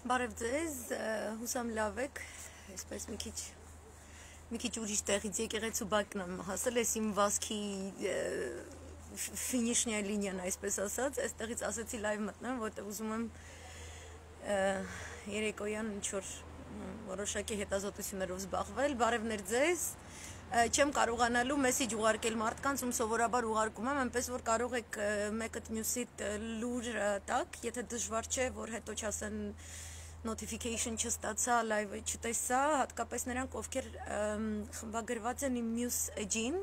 Բարև ձեզ, հուսամ լավ եք, այսպես մի քիչ ուրիշ տեղից եկեղեցու բակն եմ հասել, ես իմ վազքի ֆինիշնյա լինիան, այսպես ասած, այստեղից ասեցի լայվ մտնեմ, որտեղ ուզում եմ երեկոյան ինչ-որ որոշակի հետազոտություններով զբաղվել, բարևներ ձեզ, չեմ կարողանալու մեսիջ ուղարկել մարդկանց, ում սովորաբար ուղարկում եմ, այնպես որ կարող եք մեկըդ մյուսիդ լուր տակ, եթե դժվար չէ, որ հետո չասեն notification չստացա, live չտեսա, հատկապես նրանք, ովքեր խմբագրված են իմ մյուս էջին,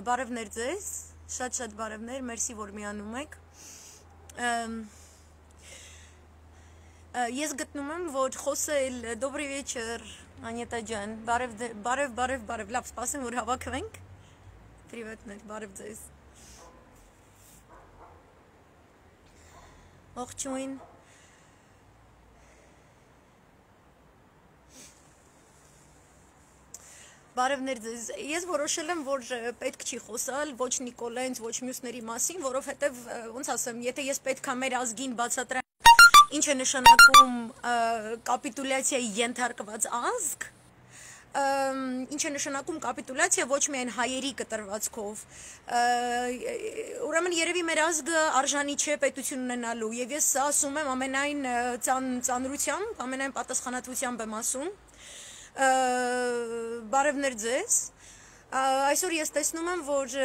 բարևներ ձեզ, շատ բարևներ, մերսի, որ միանում եք, ես գտնում եմ, որ խոսել, добрый вечер, Անետա ջան, բարև, լավ, սպասեմ, որ հավաքվենք, պրիվետներ, բարև ձեզ, ողջույն, բարևներ ձեզ, ես որոշել եմ, որ պետք չի խոսալ, ոչ Նիկոլայից, ոչ մյուսների մասին, որովհետև, ոնց ասեմ, եթե ես պետք է մեր ազգին բացատրեմ, ինչ է նշանակում կապիտուլյացիայի ենթարկված ազգ, ինչ է նշանակում կապիտուլյացիա ոչ միայն հայերի կտրվածքով, ուրեմն երևի մեր ազգը արժանի չէ պետություն ունենալու, և ես սա ասում եմ ամենայն ծանրությամբ, ամենայն պատասխանատվությամբ եմ ասում, բարևներ ձեզ, այսօր ես տեսնում եմ, որ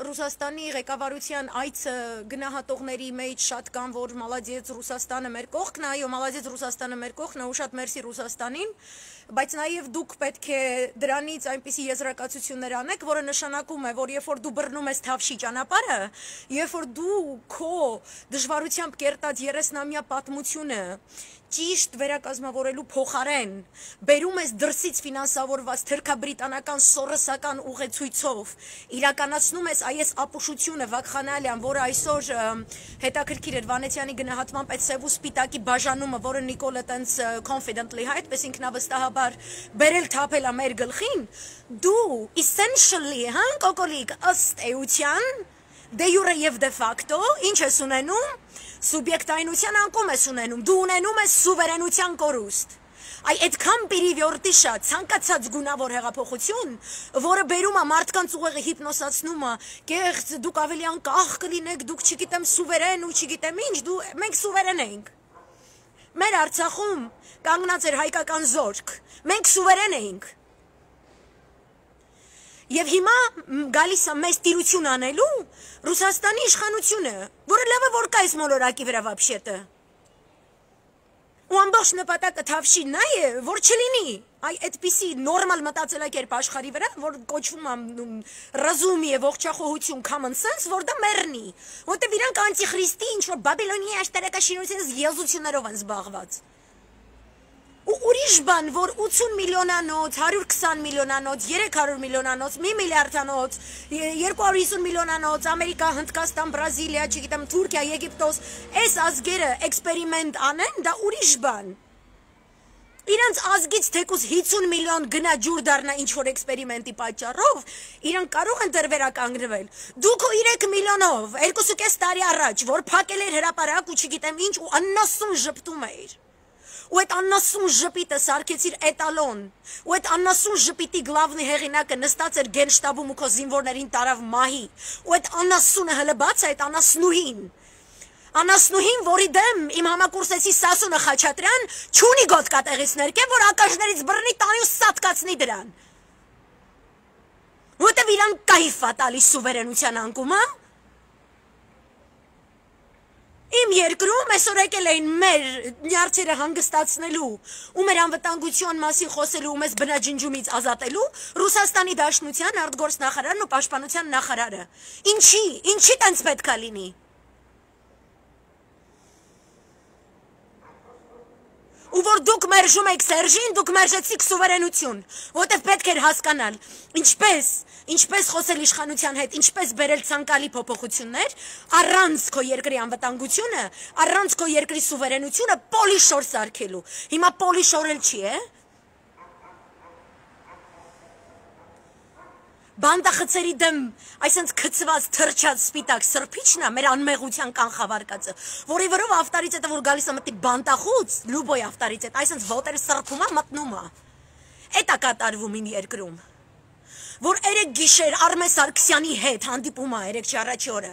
Ռուսաստանի ղեկավարության այցը գնահատողների մեջ շատ կան, որ մալադեց Ռուսաստանը մեր կողքն, այո, մալադեց Ռուսաստանը մեր կողքն, ու շատ մերսի Ռուսաստանին, բայց նաև դուք պետք է դրանից այնպիսի եզրակացություններ անեք, որը նշանակում է, որ երբ որ դու բռնում ես Թավշի ճանապարհը, երբ որ դու քո դժվարությամբ կերտած 30-ամյա պատմությունը ճիշտ վերակազմավորելու փոխարեն բերում ես դրսից ֆինանսավորված թրքաբրիտանական սորոսական ուղեցույցով իրականացնում ես այս ապուշությունը վակխանալյան, որը այսօր հետաքրքիր էր Վանեցյանի գնահատմամբ այդ սև ու սպիտակի բաժանումը, որը Նիկոլը տենց confidently հայտպես ինքնավստահաբար բերել թափել է մեր գլխին, դու essentially, կոկոլիկ, ըստ էության, դե յուրե և դե ֆակտո, ինչ ես ունենում, սուբյեկտայնության անկում ես ունենում, դու ունենում ես սուվերենության կորուստ, այդքան պիրիվյորդի շատ, ցանկացած գունավոր հեղափոխություն, որը բերում է մարդկանց ուղեղը հիպնոսացնում է, կեղծ, դուք ավելի անկախ կլինեք, դուք չգիտեմ սուվերեն ու չգիտեմ ինչ, մենք սուվերեն էինք, մեր Արցախում կանգնած էր հայկական զորք, մենք սուվերեն էինք, և հիմա գալիս է մեզ տիրություն անելու Ռուսաստանի իշխանությունը, որը լավ է որ կա այս մոլորակի վրա վաբշետը։ Ու ամբողջ նպատակը Թավշինն է, որ չլինի այդպիսի նորմալ մտածելակերպ աշխարհի վրա, որ կոչվում է ռազումի է ողջախոհություն common sense, որ դա մեռնի, որտեղ իրանք անտիխրիստի ինչ-որ Բաբելոնի աշտարակաշինությունից եզություններով են զբաղված։ Ու ուրիշ բան, որ 80 միլիոնանոց, 120 միլիոնանոց, 300 միլիոնանոց, 1 միլիարդանոց, 250 միլիոնանոց, Ամերիկա, Հնդկաստան, Բրազիլիա, չգիտեմ, Թուրքիա, Եգիպտոս, այս ազգերը էքսպերիմենտ անեն, դա ուրիշ բան։ Իրանց ազգից թեկուզ 50 միլիոն գնա ջուր դառնա ինչ-որ էքսպերիմենտի պատճառով, իրանք կարող են դրվերականգնվել։ Դուք 3 միլիոնով, 2.5 տարի առաջ, որ փակել էր հրապարակ ու չգիտեմ ինչ, ու աննասուն ժպտում էր։ Ու այդ աննասուն ժպիտը սարքեցիր էտալոն, ու այդ աննասուն ժպիտի գլավնի հեղինակը նստած էր գենշտաբում ու քո զինվորներին տարավ մահի, ու այդ աննասունը հլբաց է այդ անասնուհին, որի դեմ իմ համակուրսեցի Սասունը Խաչատրյան չունի գոտկատեղից ներկև, որ ակաշներից բռնի տանի ու սատկացնի դրան։ Որտև իրան կայֆ է տալիս սուվերենության անկումը, Իմ երկրում այսօր եկել էին մեր նյարդերը հանգստացնելու ու մեր անվտանգության մասին խոսելու ու մեզ բնաջնջումից ազատելու Ռուսաստանի Դաշնության արտգործնախարարն ու պաշտպանության նախարարը։ Ինչի տենց պետք է լինի։ Ու որ դուք մերժում եք Սերժին, դուք մերժեցիք սուվերենություն, որտև պետք էր հասկանալ, ինչպես խոսել իշխանության հետ, ինչպես բերել ցանկալի փոփոխություններ, առանց քո երկրի անվտանգությունը, առանց քո երկրի սուվերենությունը պոլիշոր սարքելու։ Հիմա պոլիշորել չի, Բանդախցերի դեմ այսենց քծված թրջած սպիտակ սրբիչն է մեր անմեղության կանխավարկածը, որի վրով ավտարիցետը որ գալիս է մտի բանդախուց, լուբոյ ավտարիցետ, այսենց ոտերը սրբում է, մտնում է։ Էդ է կատարվում իմ երկրում։ Որ երեք գիշեր Արմեն Սարգսյանի հետ հանդիպում է երեք առաջի օրը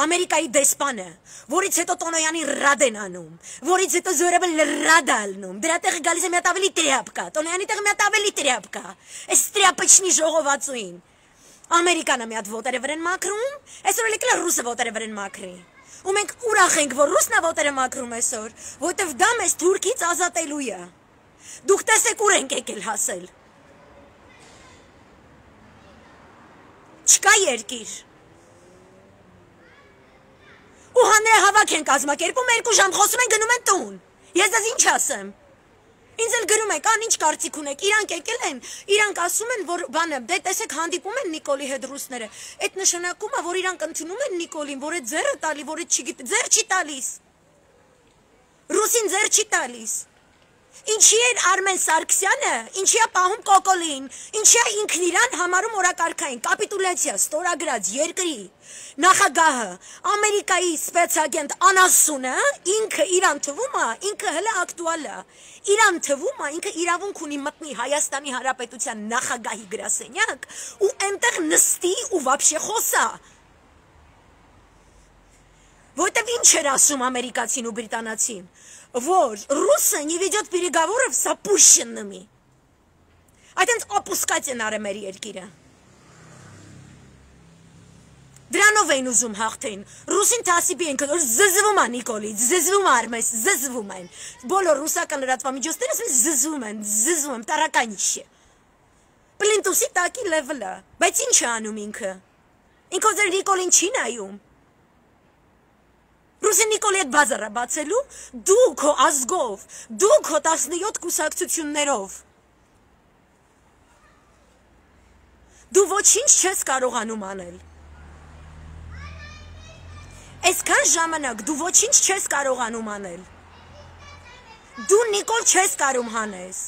Ամերիկայի դեսպանը, որից հետո Տոնոյանին ռադ են անում, որից հետո Զորաբը ռադ ալնում, դրա տեղը գալիս է մի հատ ավելի տրյապկա, Տոնոյանի տեղը մի հատ ավելի տրյապկա, այս տրյապիչնի ժողովածուին Ամերիկանը մի հատ ոտերը վրեն մաքրում, այսօր եկել է ռուսը ոտերը վրեն մաքրի։ Ու մենք ուրախ ենք, որ ռուսն է ոտերը մաքրում այսօր, որովհետև դա մեզ Թուրքից ազատելու է։ Դուք տեսեք ուր ենք եկել հասել։ Չկա երկիր։ Ու հանրահավաք են կազմակերպում, 2 ժամ խոսում են, գնում են տուն։ Ես դες ինչ ասեմ։ Ինձ էլ գրում եք, ան ինչ կարծիք ունեք, իրանք եկել են, իրանք ասում են, որ բանը, դե տեսեք հանդիպում են Նիկոլի հետ ռուսները, այդ նշանակում է, որ իրանք ընդունում են Նիկոլին, որ այդ ձեռը տալի, որ այդ չգիտի, ձեռ չի տալիս, ռուսին ձեռ չի տալիս, ինչի էր Արմեն Սարգսյանը, ինչի է պահում կոկոլին, ինչի է ինքն իրան համարում օրակարգային, կապիտուլյացիա, ստորագրած երկրի, նախագահը, Ամերիկայի սպեցագենտ անասունը, ինքը իրան թվում է, ինքը հլը ակտուալ է, իրան թվում է, ինքը իրավունք ունի մտնի Հայաստանի Հանրապետության նախագահի գրասենյակ ու այնտեղ նստի ու վաբշե խոսա։ Որտև ինչ էր ասում ամերիկացին ու բրիտանացին, որ ռուսը не ведет переговоров с опущенными։ Այդենց опускать են արել մեր երկիրը։ Դրանով էին ուզում հաղթեն։ Ռուսին թասիբի են կդոր զզվում է Նիկոլից, զզվում է Արմես, զզվում են։ Բոլոր ռուսական լրատվամիջոցները զզվում են, տարական ինչ է։ Պլինտուսի տակի լևլը, բայց ինչ է անում ինքը։ Ինքը ձեր Նիկոլին չի նայում։ Ռուսին Նիկոլի հետ բազարա բացելու, դու քո ազգով, դու քո 17 կուսակցություններով։ Դու ոչինչ չես կարողանում անել։ Այսքան ժամանակ դու ոչինչ չես կարողանում անել։ Դու Նիկոլ չես կարող հանես։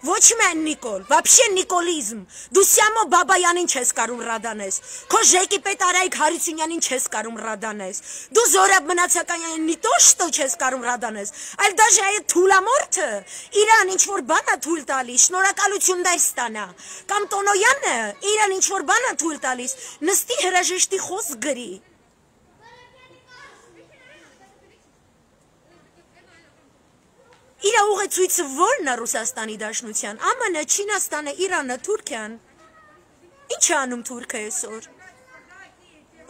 Ոչ մեն Նիկոլ, вообще նիկոլիզմ։ Դու Սյամո Բաբայանին չես կարող ռադանես։ Քո Ժեկի պետ Արայիկ Հարությունյանին չես կարող ռադանես։ Դու Զորաբ Մնացականյանին նի то что չես կարող ռադանես։ Այլ դաժե այդ թուլամորթը իրան ինչ որ բան է թույլ տալիս, շնորհակալություն դեր ստանա։ Կամ Տոնոյանը իրան ինչ որ բան է թույլ տալիս, նստի հրաժեշտի խոսք գրի։ Իրա ուղեցույցը ո՞րն է Ռուսաստանի Դաշնության, ԱՄՆ, Չինաստանը, Իրանը, Թուրքիան։ Ինչ է անում Թուրքը այսօր։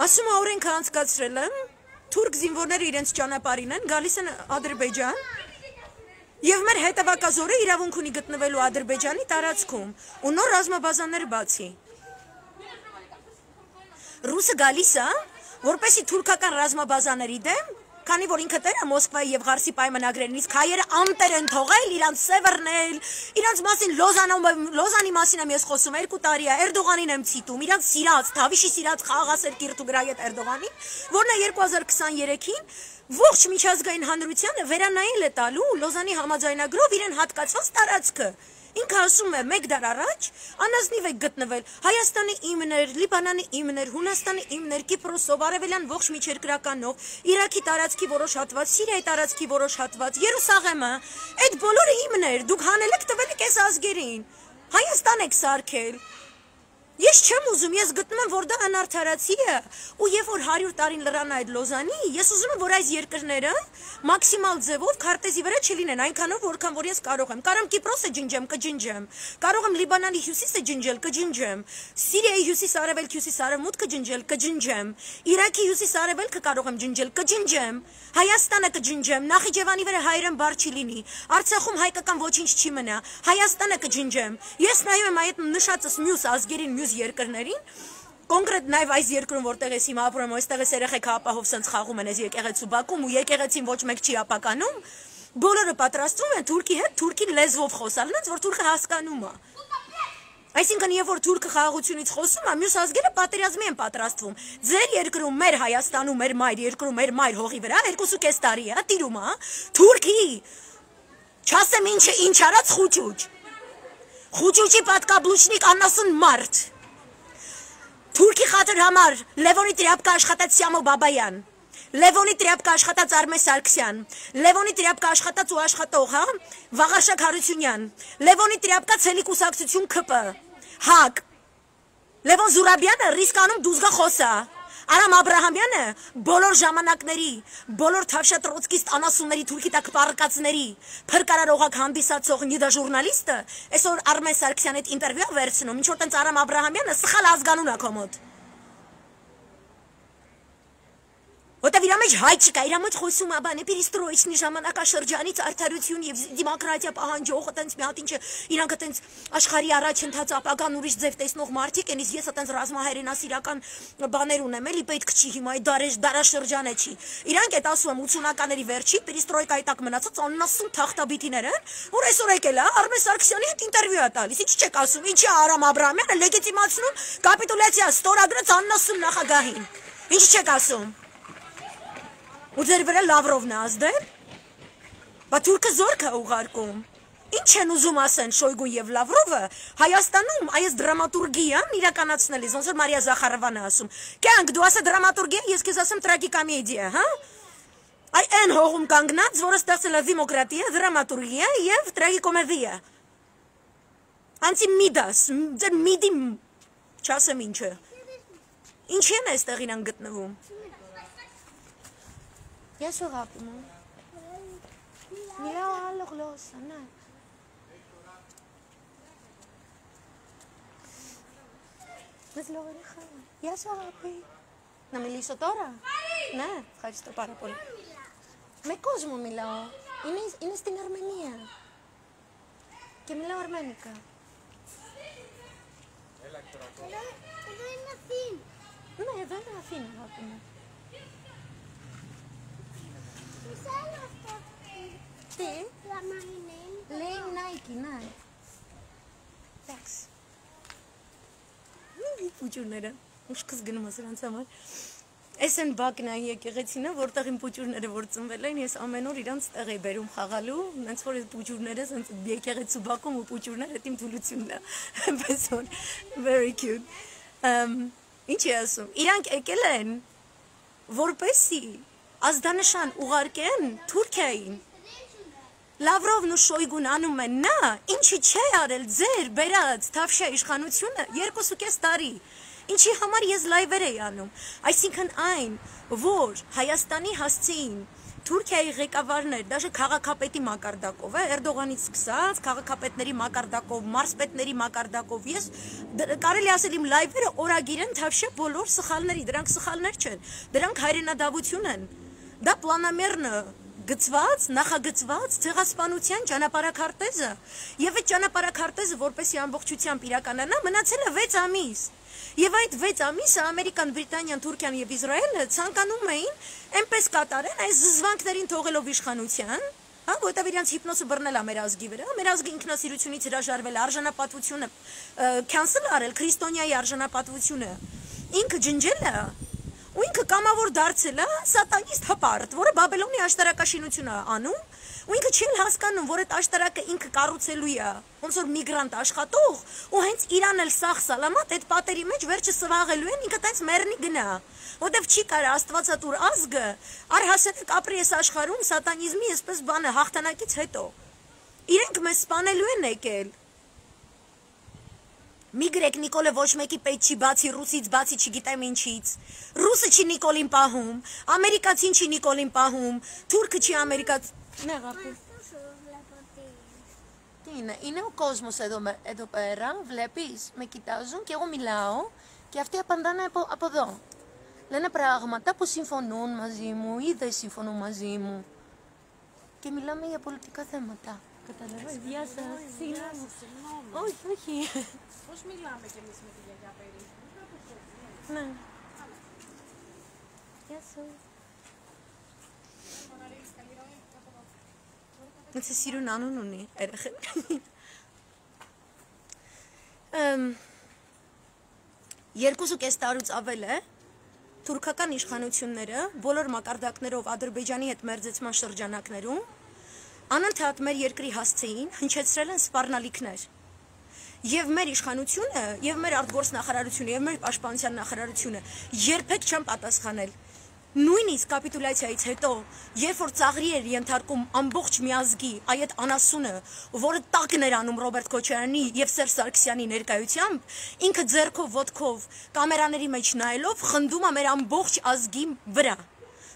Ասում է օրենքը անցկացրել եմ, թուրք զինվորները իրենց ճանապարհին են, գալիս են Ադրբեջան, եւ մեր հետևակազորը իրավունք ունի գտնվելու Ադրբեջանի տարածքում, ու նոր ռազմաբազաներ բացի։ Ռուսը գալիս է, որպեսի թուրքական ռազմաբազաների դեմ Քանի որ ինքը տերը Մոսկվայի եւ Ղարսի պայմանագրերին, իսկ հայերը անտեր են թողել, իրանց սևեռնել, իրանց մասին Լոզանի մասին եմ ես խոսում 2 տարի է, Էրդողանին եմ ցիտում, իրանց սիրած, Թավիշի սիրած խաղաղասեր Կիրտուգրայետ Էրդողանին, որն է 2023-ին ողջ միջազգային հանրությանը վերանայել է տալու Լոզանի համաձայնագրով իրեն հատկացված տարածքը։ Ինքը ասում է 1 դար առաջ անազնիվ է գտնվել Հայաստանի իմներ, Լիբանանի իմներ, Հունաստանի իմներ, Կիպրոսով, Արևելյան ողջ միջերկրականով, Իրաքի տարածքի որոշ հատված, Սիրիայի տարածքի որոշ հատված, Երուսաղեմը, այդ բոլորը իմներ, դուք հանել եք տվել եք այս ազգերին, Հայաստան եք սարքել։ Ես չեմ ուզում, ես գտնում եմ, որ դա անարդարացի է, ու երբ որ 100 տարին լրանա այդ Լոզանի, ես ուզում եմ, որ այս երկրները մաքսիմալ ձևով քարտեզի վրա չլինեն, այնքանով, որքան որ ես կարող եմ։ Կարող եմ Կիպրոսը ջնջեմ, կջնջեմ, կարող եմ Լիբանանի հյուսիսը ջնջել, կջնջեմ, Սիրիայի հյուսիս-արևելք, հյուսիս-արևմուտքը ջնջել, կջնջեմ, Իրաքի հյուսիս-արևելքը կարող եմ ջնջել, կջնջեմ, Հայաստանը կջնջեմ, Նախիջևանի վրա հայերեն բար չի լինի, Արցախում հայկական ոչինչ չի մնա, Հայաստանը կջնջեմ։ Ես նայում եմ այդ նշածս մյուս ազգերին, մյուս երկրներին, կոնկրետ նաև այս երկրում, որտեղ ես հիմա ապրում, այստեղ ես երեխեքը ապահով սենց խաղում են այս եկեղեցու բակում ու եկեղեցին ոչ մեկ չի ապականում, բոլորը պատրաստվում են թուրքի հետ թուրքի լեզվով խոսալ, նրանց որ թուրքը հասկանում է։ Այսինքն, երբ որ թուրքը խաղաղությունից խոսում է, մյուս ազգերը պատերազմի են պատրաստվում։ Ձեր երկրում, մեր Հայաստանում, մեր մայր երկրում, մեր մայր հողի վրա 2.5 տարի է, տիրում է, թուրքի, չասեմ ինչ արած խուճուճ։ Խուճուճի պատկաբլուչնիկ անասուն մարդ։ Թուրքի խաթր համար Լևոնի Տրյապկա աշխատած Սյամո Բաբայան, Լևոնի Տրյապկա աշխատած Արմեն Սարգսյան, Լևոնի Տրյապկա աշխատած ու աշխատող, հա, Վաղարշակ Հարությունյան, Լևոնի Տրյապկա ցելի կուսակցություն ՔՊ, ՀԱԿ, Լևոն Զուրաբյանը ռիսկանում դուզգա խոսա, Արամ Աբրահամյանը բոլոր ժամանակների, բոլոր թավշատրոցկիստ անասունների թուրքի տակ պառկածների, փրկարարողակ հանդիսացող նիդա ժուրնալիստը, այսօր Արմեն Սարգսյանի հետ ինտերվյու վերցնում, ինչ որ տենց Արամ Աբրահամյանը սխալ ազգանուն է քո մոտ։ Որտեւ իր մեջ հայ չկա, իր մեջ խոսում է բանը Պերիստրոյիչնի ժամանակաշրջանից արդարություն եւ դեմոկրատիա պահանջող այտենց մի հատ ինչ իրանք այտենց աշխարհի առաջ ընթաց ապագան ուրիշ ձև տեսնող մարդիկ են, իսկ ես այտենց ռազմահայրենասիրական բաներ ունեմ, էլի պետք չի հիմա այդ դարաշրջանը չի։ Իրանք այդ ասում եմ 80-ականների վերջի Պերիստրոյկայի տակ մնացած աննասուն թախտաբիտիներ են, որ այսօր եկել է Արմեն Սարգսյանի հետ ինտերվյու է տալիս։ Ինչ չեք ասում, ինչի Արամ Աբրահամյանը լեգիտիմացնում կապիտուլյացիա ստորագրած աննասուն նախագահին։ Ինչ չեք ասում։ Ու ձեր վրա Լավրովն է ազդել, բա թուրքը զորք է ուղարկում։ Ինչ են ուզում ասեն Շոյգուն եւ Լավրովը Հայաստանում այս դրամատուրգիան իրականացնելիս, ոնց որ Մարիա Զախարովան է ասում։ Կյանք դու ասա դրամատուրգիա, ես քեզ ասեմ տրագիկոմեդիա, հա։ Այ այն հողում կանգնած, որը ստեղծել է դեմոկրատիա, դրամատուրգիա եւ տրագիկոմեդիա։ Անտիմիդաս, ձեր միդի չասեմ ինչը։ Ինչի են այստեղ իրան գտնվում։ Ես ու հապում եմ։ Միլա ալող լոսա, նա։ Ես լողերի խաղը։ Ես ու հապի։ Նա միլի սոտորա։ Նա, խայստո պարապոլ։ Մե կոզմու միլա։ Ինես տին Արմենիա։ Կե միլա Արմենիկա։ Εδώ είναι Αθήνα. Ναι, εδώ είναι Αθήνα, hapում եմ։ Τι? Λέει Nike, ναι. Εντάξει. Պուճուրները, ուշքս գնում է սրանց համար։ Այս են բակն այն եկեղեցինը, որտեղ իմ պուճուրները որ ծնվել են, ես ամեն օր իրանց տեղ էի բերում խաղալու, հենց որ այս պուճուրները սենց եկեղեցու բակում ու պուճուրները այդ իմ թուլությունն է։ Պես որ very cute։ Ինչ է ասում։ Իրանք եկել են որպեսի ազդանշան ուղարկեն Թուրքիային։ Լավրովն ու Շոյգուն անում են նա, ինչի չէ արել ձեր բերած թավշյա իշխանությունը 2.5 տարի, ինչի համար ես լայվեր էի անում, այսինքն այն, որ Հայաստանի հասցեին Թուրքիայի ղեկավարներ, դաժե քաղաքապետի մակարդակով, Էրդողանից սկսած, քաղաքապետների մակարդակով, մարզպետների մակարդակով, ես կարելի ասել իմ լայվերը օրագիր են թավշյա բոլոր սխալների, դրանք սխալներ չեն, դրանք հայրենադավություն են, դա պլանամերնը գծված, նախագծված ցեղասպանության ճանապարհաքարտեզը եւ այդ ճանապարհաքարտեզը որպեսի ամբողջությամբ իրականանա մնացել է 6 ամիս եւ այդ 6 ամիսը Ամերիկան, Բրիտանիան, Թուրքիան եւ Իսրայելը ցանկանում էին այնպես կատարեն այս զզվանքներին թողելով իշխանության, հա, որտեղ իրենց հիպնոսը բռնել է մեր ազգի վրա, մեր ազգի ինքնասիրությունից հրաժարվել, արժանապատվությունը քանսել արել, քրիստոնյայի արժանապատվությունը ինքը ջնջել է ու ինքը կամավոր դարձել է սատանիստ հպարտ, որը Բաբելոնի աշտարակաշինություն է անում, ու ինքը չի հասկանում, որ այդ աշտարակը ինքը կառուցելու է, ոնց որ միգրանտ աշխատող, ու հենց Իրան էլ սաղ սալամատ այդ պատերի մեջ վերջը սվաղելու են, ինքը տենց մեռնի գնա, որտեվ չի կարա Աստվածատուր ազգը առհասարակ ապրի այս աշխարհում սատանիզմի այսպես բանը հաղթանակից հետո։ Իրենք մեզ սպանելու են եկել։ Մի գրեք Նիկոլը ոչ մեկի պետք չի բացի ռուսից, բացի չգիտեմ ինչից։ Ռուսը չի Նիկոլին պահում, ամերիկացին չի Նիկոլին պահում, թուրքը չի ամերիկաց։ Նեղապի։ Տինը, είναι ο κόσμος εδώ πέρα, βλέπεις, με κοιτάζουν και εγώ μιλάω και αυτοί απαντάνε από εδώ. Λένε πράγματα που συμφωνούν μαζί μου ή δεν συμφωνούν μαζί μου. Και μιλάμε για πολιτικά θέματα. Καταλαβαίνεις, γεια σας, συγγνώμη. Όχι, όχι. Πώς μιλάμε κι εμείς με τη γιαγιά περίπου. Ναι. Γεια σου. Ինձ սիրուն անուն ունի երեխեն։ 2.5 տարուց ավել է թուրքական իշխանությունները բոլոր մակարդակներով Ադրբեջանի հետ մերձեցման շրջանակներում անընդհատ մեր երկրի հասցեին հնչեցրել են սպառնալիքներ։ Եվ մեր իշխանությունը, եւ մեր արտգործնախարարությունը, եւ մեր պաշտպանության նախարարությունը երբեք չեն պատասխանել։ Նույնիսկ կապիտուլյացիայից հետո, երբ որ ծաղրի էր ենթարկում ամբողջ մի ազգի այդ անասունը, որը տակն էր անում Ռոբերտ Քոչարյանի եւ Սերժ Սարգսյանի ներկայությամբ, ինքը ձեռքով ոտքով կամերաների մեջ նայելով խնդում է մեր ամբողջ ազգի վրա։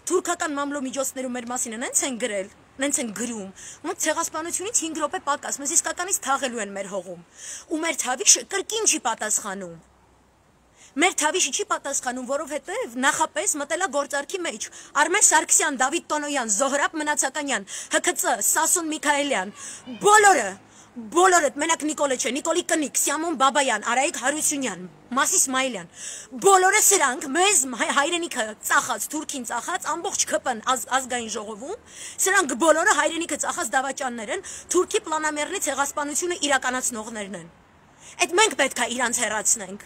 Թուրքական մամլո միջոցներում մեր մասին նենց են գրել, նենց են գրում, ու ցեղասպանությունից 5 րոպե պակաս, մեզ իսկականից թաղելու են մեր հողում, ու մեր ցավիշը կրկին չի պատասխանում։ Մեր թավիշը չի պատասխանում, որովհետև նախապես մտելա գործարքի մեջ Արմեն Սարգսյան, Դավիթ Տոնոյան, Զոհրաբ Մնացականյան, ՀՔՑ, Սասուն Միքայելյան, բոլորը, մենակ Նիկոլը չէ, Նիկոլի կնիկ, Սյամոն Բաբայան, Արայիկ Հարությունյան, Մասիս Մայլյան, բոլորը սրանք մեզ հայրենիքը ծախած, Թուրքին ծախած, ամբողջ ԿՊ-ն ազգային ժողովում, սրանք բոլորը հայրենիքը ծախած դավաճաններ են, Թուրքի պլանամերնի ցեղասպանությունը իրականացնողներն են։ Այդ մենք պետք է իրանց հեռացնենք։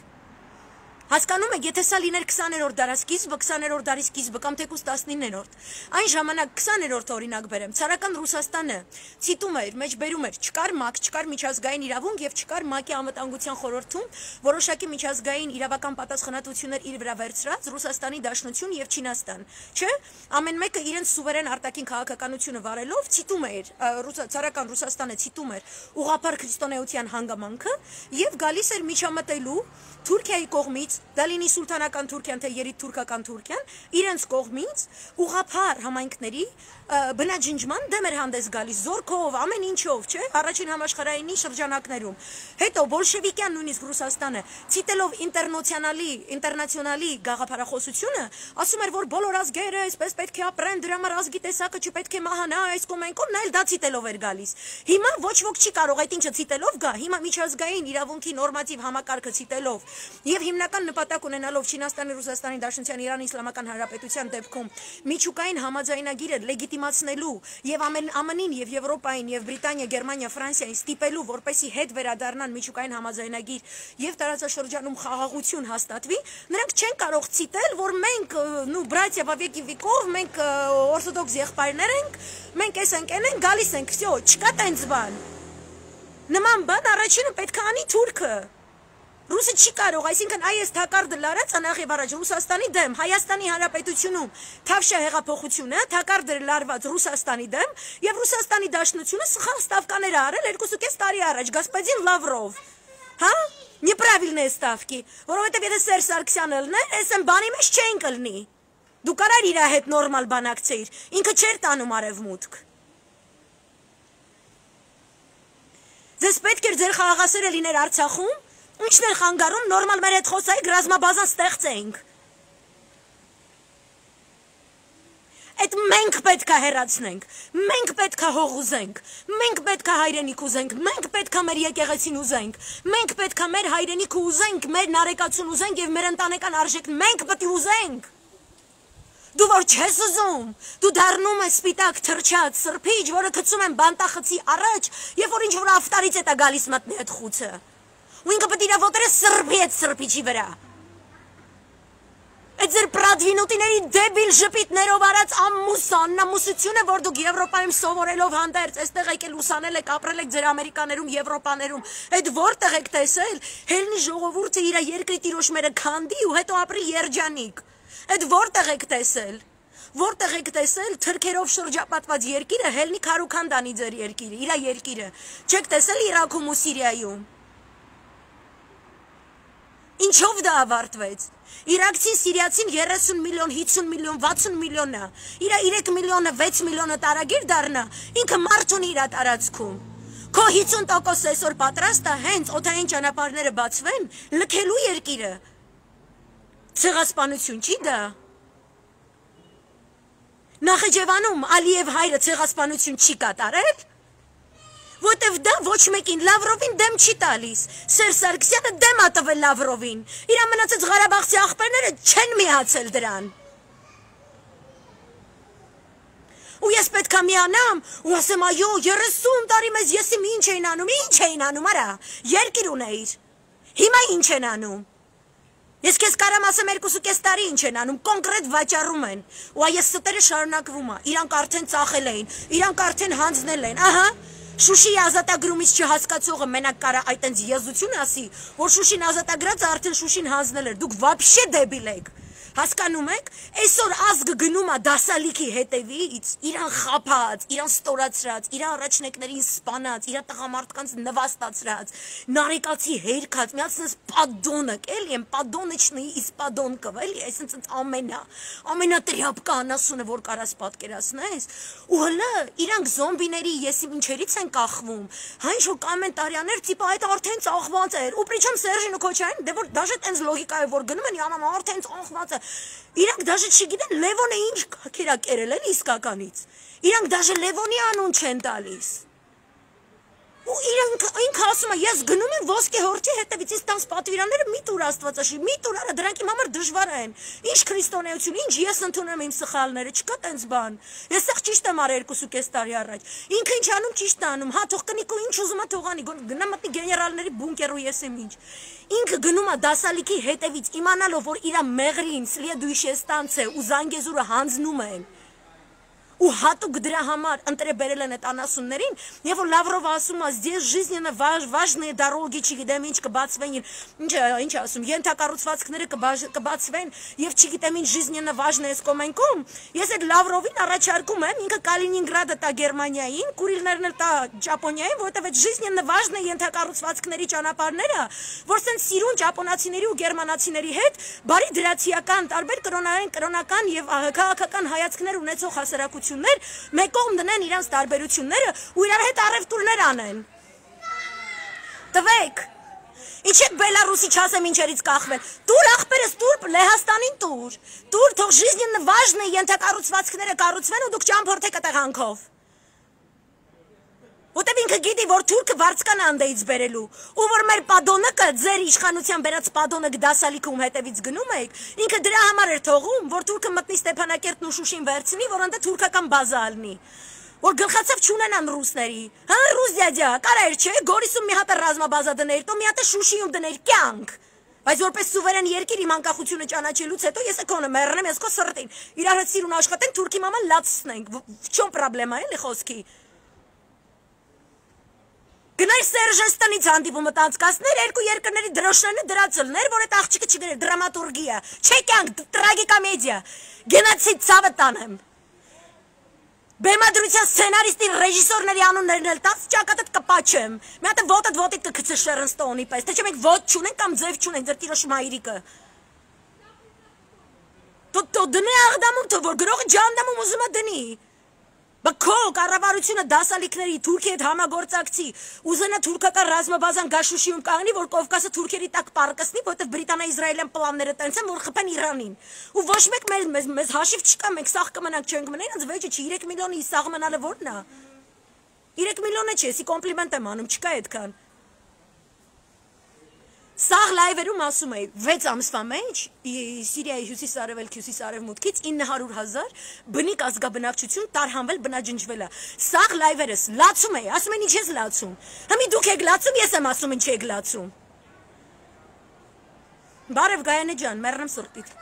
Հասկանում եք, եթե սա լիներ 20-րդ դարասկիզբը, 20-րդ դարի սկիզբը կամ թեկուզ 19-րդ, այն ժամանակ 20-րդ օրինակ բերեմ, ցարական Ռուսաստանը ցիտում էր, մեջբերում էր, չկար ՄԱԿ, չկար միջազգային իրավունք եւ չկար ՄԱԿ-ի անվտանգության խորհրդում որոշակի միջազգային իրավական պատասխանատվություններ իր վրա վերցրած Ռուսաստանի Դաշնություն եւ Չինաստան, չէ՞, ամեն մեկը իրենց սուվերեն արտաքին քաղաքականությունը վարելով ցիտում էր, ցարական Ռուսաստանը ցիտում էր ուղղափառ քրիստոնեության հանգամանքը եւ գալիս էր միջամտելու Թուրքիայի կողմից, դա լինի սուլթանական Թուրքիան, թե երիտթուրքական Թուրքիան, իրենց կողմից ուղղափառ համայնքների բնաջնջման դեմ էր հանդես գալիս, զորքով, ամեն ինչով, չէ, առաջին համաշխարհայինի շրջանակներում։ Հետո բոլշևիկյան նույնիսկ Ռուսաստանը, ցիտելով ինտերնացիոնալի գաղափարախոսությունը, ասում էր, որ բոլոր ազգերը այսպես պետք է ապրեն, դրա համար ազգի տեսակը չպետք է մահանա, այս կոմենքով, նա էլ դա ցիտելով էր գալիս։ Հիմա ոչ ոք չի կարող այդ ինչը ցիտելով գա, հիմա միջազգային իրավունքի նորմատիվ համակարգը ցիտելով եւ հիմնական նպատակ ունենալով Չինաստանի, Ռուսաստանի Դաշնության, Իրանի Իսլամական Հանրապետության դեպքում միջուկային համաձայնագիրը լեգիտիմացնելու եւ ԱՄՆ-ին եւ Եվրոպային եւ Բրիտանիա, Գերմանիա, Ֆրանսիային ստիպելու, որպեսի հետ վերադառնան միջուկային համաձայնագիր եւ տարածաշրջանում խաղաղություն հաստատվի, նրանք չեն կարող ցիտել, որ մենք, բրատիա Վավեկի Վիկով, մենք օրթոդոքս եղբայրներ ենք, մենք էս ենք, են գալիս ենք, всё, չկա տենց բան։ Նման բան առաջինը պետք է անի Թուրքը։ Ռուսը չի կարող, այսինքն այս թակարդը լարածը նախ եւ առաջ Ռուսաստանի դեմ, Հայաստանի Հանրապետությունում Թավշյա հեղափոխությունը, թակարդը լարված Ռուսաստանի դեմ եւ Ռուսաստանի Դաշնությունը սխալ ստավկաներ արել 2.5 տարի առաջ Գասպադին Լավրով։ Հա? Неправильные ставки, որովհետեւ եթե Սերժ Սարգսյանը լներ, այսեն բանի մեջ չեն կլնի։ Դու կարար իր հետ նորմալ բանակցեիր, ինքը չէր տանում արևմուտք։ Ձեզ պետք էր ձեր խաղաղասերը լիներ Արցախում։ Ինչն էր խանգարում նորմալ մեր հետ խոսայիք ռազմաբազան ստեղծեինք։ Այդ մենք պետք է հեռացնենք, մենք պետք է հող ուզենք, մենք պետք է հայրենիք ուզենք, մենք պետք է մեր եկեղեցին ուզենք, մենք պետք է մեր հայրենիքը ուզենք, մեր նարեկացուն ուզենք եւ մեր ընտանեկան արժեքն մենք պետք է ուզենք։ Դու որ չես ուզում, դու դառնում ես սպիտակ թրջած սրբիչ, որը գցում են բանտախցի առաջ, երբ որ ինչ-որ ավտարից է գալիս մտնի այդ խուցը։ Ու ինքը պետք է ոտերը սրբի այդ սրբիչի վրա։ Այդ ձեր պրադվինուտիների դեբիլ ժպիտներով արած ամուսությունը, որ դուք Եվրոպայում սովորելով հանդերձ, այստեղ եկել ուսանել եք, ապրել եք ձեր Ամերիկաներում, Եվրոպաներում, այդ որտեղ եք տեսել, հելնի ժողովուրդը իր երկրի տիրոշմերը քանդի ու հետո ապրի երջանիկ։ Այդ որտեղ եք տեսել։ Որտեղ եք տեսել թրքերով շրջապատված երկիրը հելնի քարուքանդանի ձեր երկիրը, իր երկիրը։ Չեք տեսել Իրաքում ու Սիրիայում։ Ինչով դա ավարտվեց։ Իրաքցին, սիրիացին 30 միլիոն, 50 միլիոն, 60 միլիոնը, իր 3 միլիոնը, 6 միլիոնը տարագիր դառնա, ինքը մարդ ունի իր տարածքում։ Քո 50% այսօր պատրաստ է հենց օդային ճանապարհները բացվեն, լքելու երկիրը։ Ցեղասպանություն չի դա։ Նախիջևանում Ալիև հայրը ցեղասպանություն չի կատարել։ Որտեվ դա ոչ մեկին Լավրովին դեմ չի տալիս, Սերժ Սարգսյանը դեմ ա տվել Լավրովին, իր մնացած Ղարաբաղցի աղբերները չեն միացել դրան։ Ու ես պետք է միանամ ու ասեմ այո 30 տարի մեզ ես ինչ էին անում, արա, երկիր ունեիր, հիմա ինչ են անում։ Ես քեզ կարամ ասեմ 2.5 տարի ինչ են անում, կոնկրետ վաճառում են, ու այս ստերը շարունակվում է, իրանք արդեն ծախել էին, իրանք արդեն հանձնել են, ահա, Շուշի ազատագրումից չհասկացողը մենակ կարա այդ այնց եզություն ասի, որ Շուշին ազատագրած արդեն Շուշին հանձնել էր, դուք вообще դեբիլ եք։ Հասկանում եք, այսօր ազգը գնում է դասալիքի հետևից, իրան խափած, իրան ստորացրած, իր առաջնեկներին սպանած, իր տղամարդկանց նվաստացրած, նարեկացի հերքած, միացնես падոնը, էլի եմ падոնычնի из падонков, էլի, այսինքն ամենատրյապկա անասունը, որ կարաս պատկերացնես, ու հլը իրանք զոմբիների եսի ինչերից են կախվում, հայն շո կոմենտարիաներ, տիպա այդ արդեն ծաղված էր, ու պրիչեմ Սերժին ու Քոչային, դե որ դաժե տենց լոգիկայով որ գնում են, յաման արդեն ծաղված է։ Իրանք դաժե չգիտեն Լևոնը ինչ քերա կերել են իսկականից։ Իրանք դաժե Լևոնի անուն չեն տալիս։ Ու իրանք ինքը ասում է, ես գնում եմ ոսկե հորթի հետևից, իսկ տանց պատվիրանները մի տուր Աստվածաշի, մի տուր արա, դրանք իմ համար դժվար են։ Ինչ քրիստոնեություն, ինչ ես ընդունում իմ սխալները, չկա տենց բան։ Ես սաղ ճիշտ եմ արել 2.5 տարի առաջ։ Ինքը ինչ անում, ճիշտ անում, հա, թող կնիկու ինչ ուզում է թողանի, գնա մտնի գեներալների բունկեր ու ես եմ ինչ։ Ինքը գնում է դասալիքի հետևից, իմանալով, որ իր մեղրին следующая станция ու Զանգեզուրը հանձնում են։ Ու հատուկ դրա համար ընտրե բերել են այդ անասուններին, եւ որ Լավրովը ասում է, здесь жизненно важные дороги, չգիտեմ ինչ կբացվեն, ինչ ասում, ենթակառուցվածքները կբացվեն եւ չգիտեմ ինչ жизненно важное կոմենքում, ես այդ Լավրովին առաջարկում եմ, ինքը Կալինինգրադը տա Գերմանիային, Կուրիլներն էլ տա Ճապոնիային, որովհետեւ այդ жизненно важное ենթակառուցվածքների ճանապարհները, որ սեն սիրուն ճապոնացիների ու գերմանացիների հետ բարի դրացիական տարբեր կրոնական եւ քաղաքական հայացքներ ունեցող հասարակություն մեկ կողմ դնեն իրանց տարբերությունները ու իրար հետ առևտուրներ անեն։ Տվեք։ Ինչ եք Բելարուսի չասեմ ինչերից կախվել։ Տուր ախպերս, տուր Լեհաստանին տուր։ Տուր թող жизненно важные ենթակառուցվածքները կառուցվեն ու դուք ճամփորդեք տեղանքով։ Որտեւ ինքը գիտի, որ թուրքը վարձկան անդեից բերելու, ու որ մեր падոնը ձեր իշխանության բերած падոնը դասալիքում հետևից գնում եք, ինքը դրա համար էր թողում, որ թուրքը մտնի Ստեփանակերտն ու Շուշին վերցնի, որ անդե թուրքական բազա ալնի, որ գլխացավ չունենան ռուսների, հա ռուս դյադյա, կարա էր չէ, Գորիսում մի հատ ռազմաբազա դներ, то մի հատ Շուշիում դներ, կյանք, բայց որպես սուվերեն երկիր իմ անկախությունը ճանաչելուց հետո ես էկոնը մեռնեմ, ես քո սրտին, իրար հետ սիրուն աշխատենք, թուրքի մաման լացնենք, в чем проблема, էլի խոսքի։ Գնայր Սերժենստանից հանդիպումը տանցկացներ, երկու երկրների դրոշներն դրացլներ, որ այդ աղջիկը չգներ դրամատուրգիա, չէ կյանք, տրագիկոմեդիա, գենոցիդ ցավը տանեմ։ Բեմադրության սցենարիստի ռեժիսորների անուններն էլ տաց ճակատդ կպաչեմ։ Մի հատ ոտդ կգցես Շերնստոնի պես, թե չէ մենք ոտ չունենք կամ ձև չունենք, ձեր տիրոջ մայրիկը։ Դու դնի աղդամում, որ գրողը ջանդամում ուզում է դնի։ Բքո կառավարությունը դասալիքների Թուրքիի հետ համագործակցի, ուզենա թուրքական ռազմաբազան Գաշուշիում կանգնի, որ Կովկասը թուրքերի տակ պարկսնի, որտեղ Բրիտանա-Իսրայելյան պլանները տենց են, որ խփեն Իրանին։ Ու ոչ մեկ մեզ հաշիվ չկա, մենք սաղ կմնանք, չենք մնա, ինձ վեճը չի 3 միլիոնի սաղ մնալը որն է։ 3 միլիոնը չէ, էսի կոմպլիմենտ եմ անում, չկա այդքան։ Սաղ լայվերում ասում էի 6 ամսվա մեջ Սիրիայի հյուսիս-արևելք հյուսիս-արևմուտքից 900,000 բնիկ ազգաբնակչություն տարհանվել բնաջնջվել է։ Սաղ լայվերս լացում էի, ասում են ինչ ես լացում։ Համի դուք եք լացում, ես եմ ասում ինչ եք լացում։ Բարև Գայանե ջան, մեռնեմ սրտից։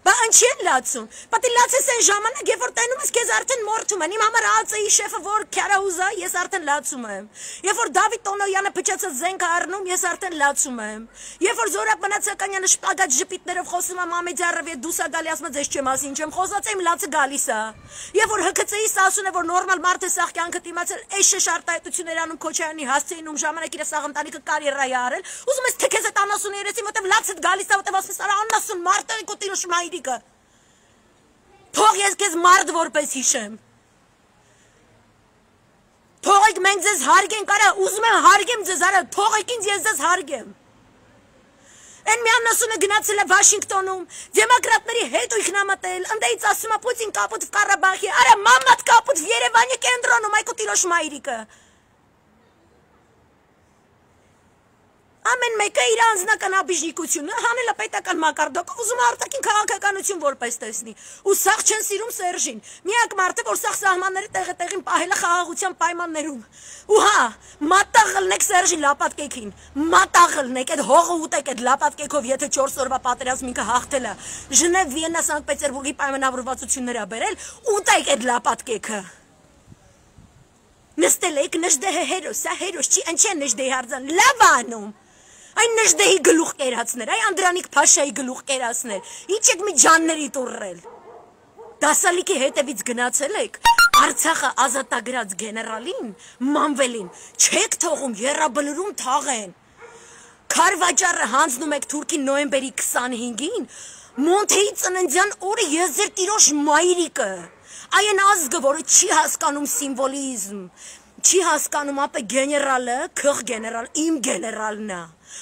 Բա ինչի են լացում։ Պատի լացես են ժամանակ, երբ որ տենում ես քեզ արդեն մորթում են։ Իմ համար ԱԾ-ի շեֆը որ քյարաուզա, ես արդեն լացում եմ։ Երբ որ Դավիթ Տոնոյանը փչացած զենք է առնում, ես արդեն լացում եմ։ Երբ որ Զորակ Մնացականյանը շպագատ ժպիտներով խոսում է Մամեդյարով եւ դուսա գալի, ասում է ձեզ չեմ ասի ինչ եմ խոսած, իմ լացը գալիս է։ Երբ որ ՀԿՑ-ից ասում է որ նորմալ մարդ է սաղ կյանքը դիմացել, այս շշարտայտություններ անում Քոչարյանի հասցեին ում ժամանակ իր սաղ ընտանիքը կարիերա է արել, ուզում ես թե քեզ այդ անասունի երեսին, որտեվ լացդ գալիս է, որտեվ ասես արա անասուն մարդ է կոտիրոշ մայրիկը։ Թող ես քեզ մարդ որպես հիշեմ։ Թողեք մենք ձեզ հարգենք, արա ուզում եմ հարգեմ ձեզ, արա թողեք ինձ ես ձեզ հարգեմ։ Են մի անասունը գնացել է Վաշինգտոնում, դեմոկրատների հետ ու իքնամատել, ընդեից ասում է Պուտին կապուտ в Ղարաբաղի, արա մամատ կապուտ в Երևանի կենտրոնում, այ կոտիրոշ մայրիկը։ Ամեն մեկը իր անձնական աբիժնիկությունը հանել է պետական մակարդակով, ուզում է արտաքին քաղաքականություն որպես տեսնի։ Ու սաղ չեն սիրում Սերժին։ Միակ մարդը, որ սաղ սահմանները տեղին պահել է խաղաղության պայմաններում։ Ու հա, մատաղ լնեք Սերժին լապատկեքին։ Մատաղ լնեք, այդ հողը ուտեք այդ լապատկեքով, եթե 4 օրվա պատերազմը ինքը հաղթել է։ Ժնև, Վիեննա, Սանկտ Պետերբուրգի պայմանավորվածություններ ա բերել, ուտեք այդ լապատկեքը։ Նստել եք նժդեհը հերոս, սա հերոս չի, ընչ է նժդեհի արձան, լավ անում։ Այն նժդեհի գլուխ կերացներ, այ Անդրանիկ Փաշայի գլուխ կերացներ, ինչ եք մի ջանների տուրրել։ Դասալիկի հետևից գնացել եք, Արցախը ազատագրած գեներալին, մանվելին, չեք թողում եռաբլրում թաղեն։ Քարվաճառը հանձնում եք Թուրքի նոյեմբերի 25-ին, Մոնթեի ծննդյան օրը ես ձեր տիրոջ մայրիկը։ Այն ազգը, որը չի հասկանում սիմվոլիզմ, չի հասկանում ապե գեներալը, քղ գեներալ, իմ գեներալն է։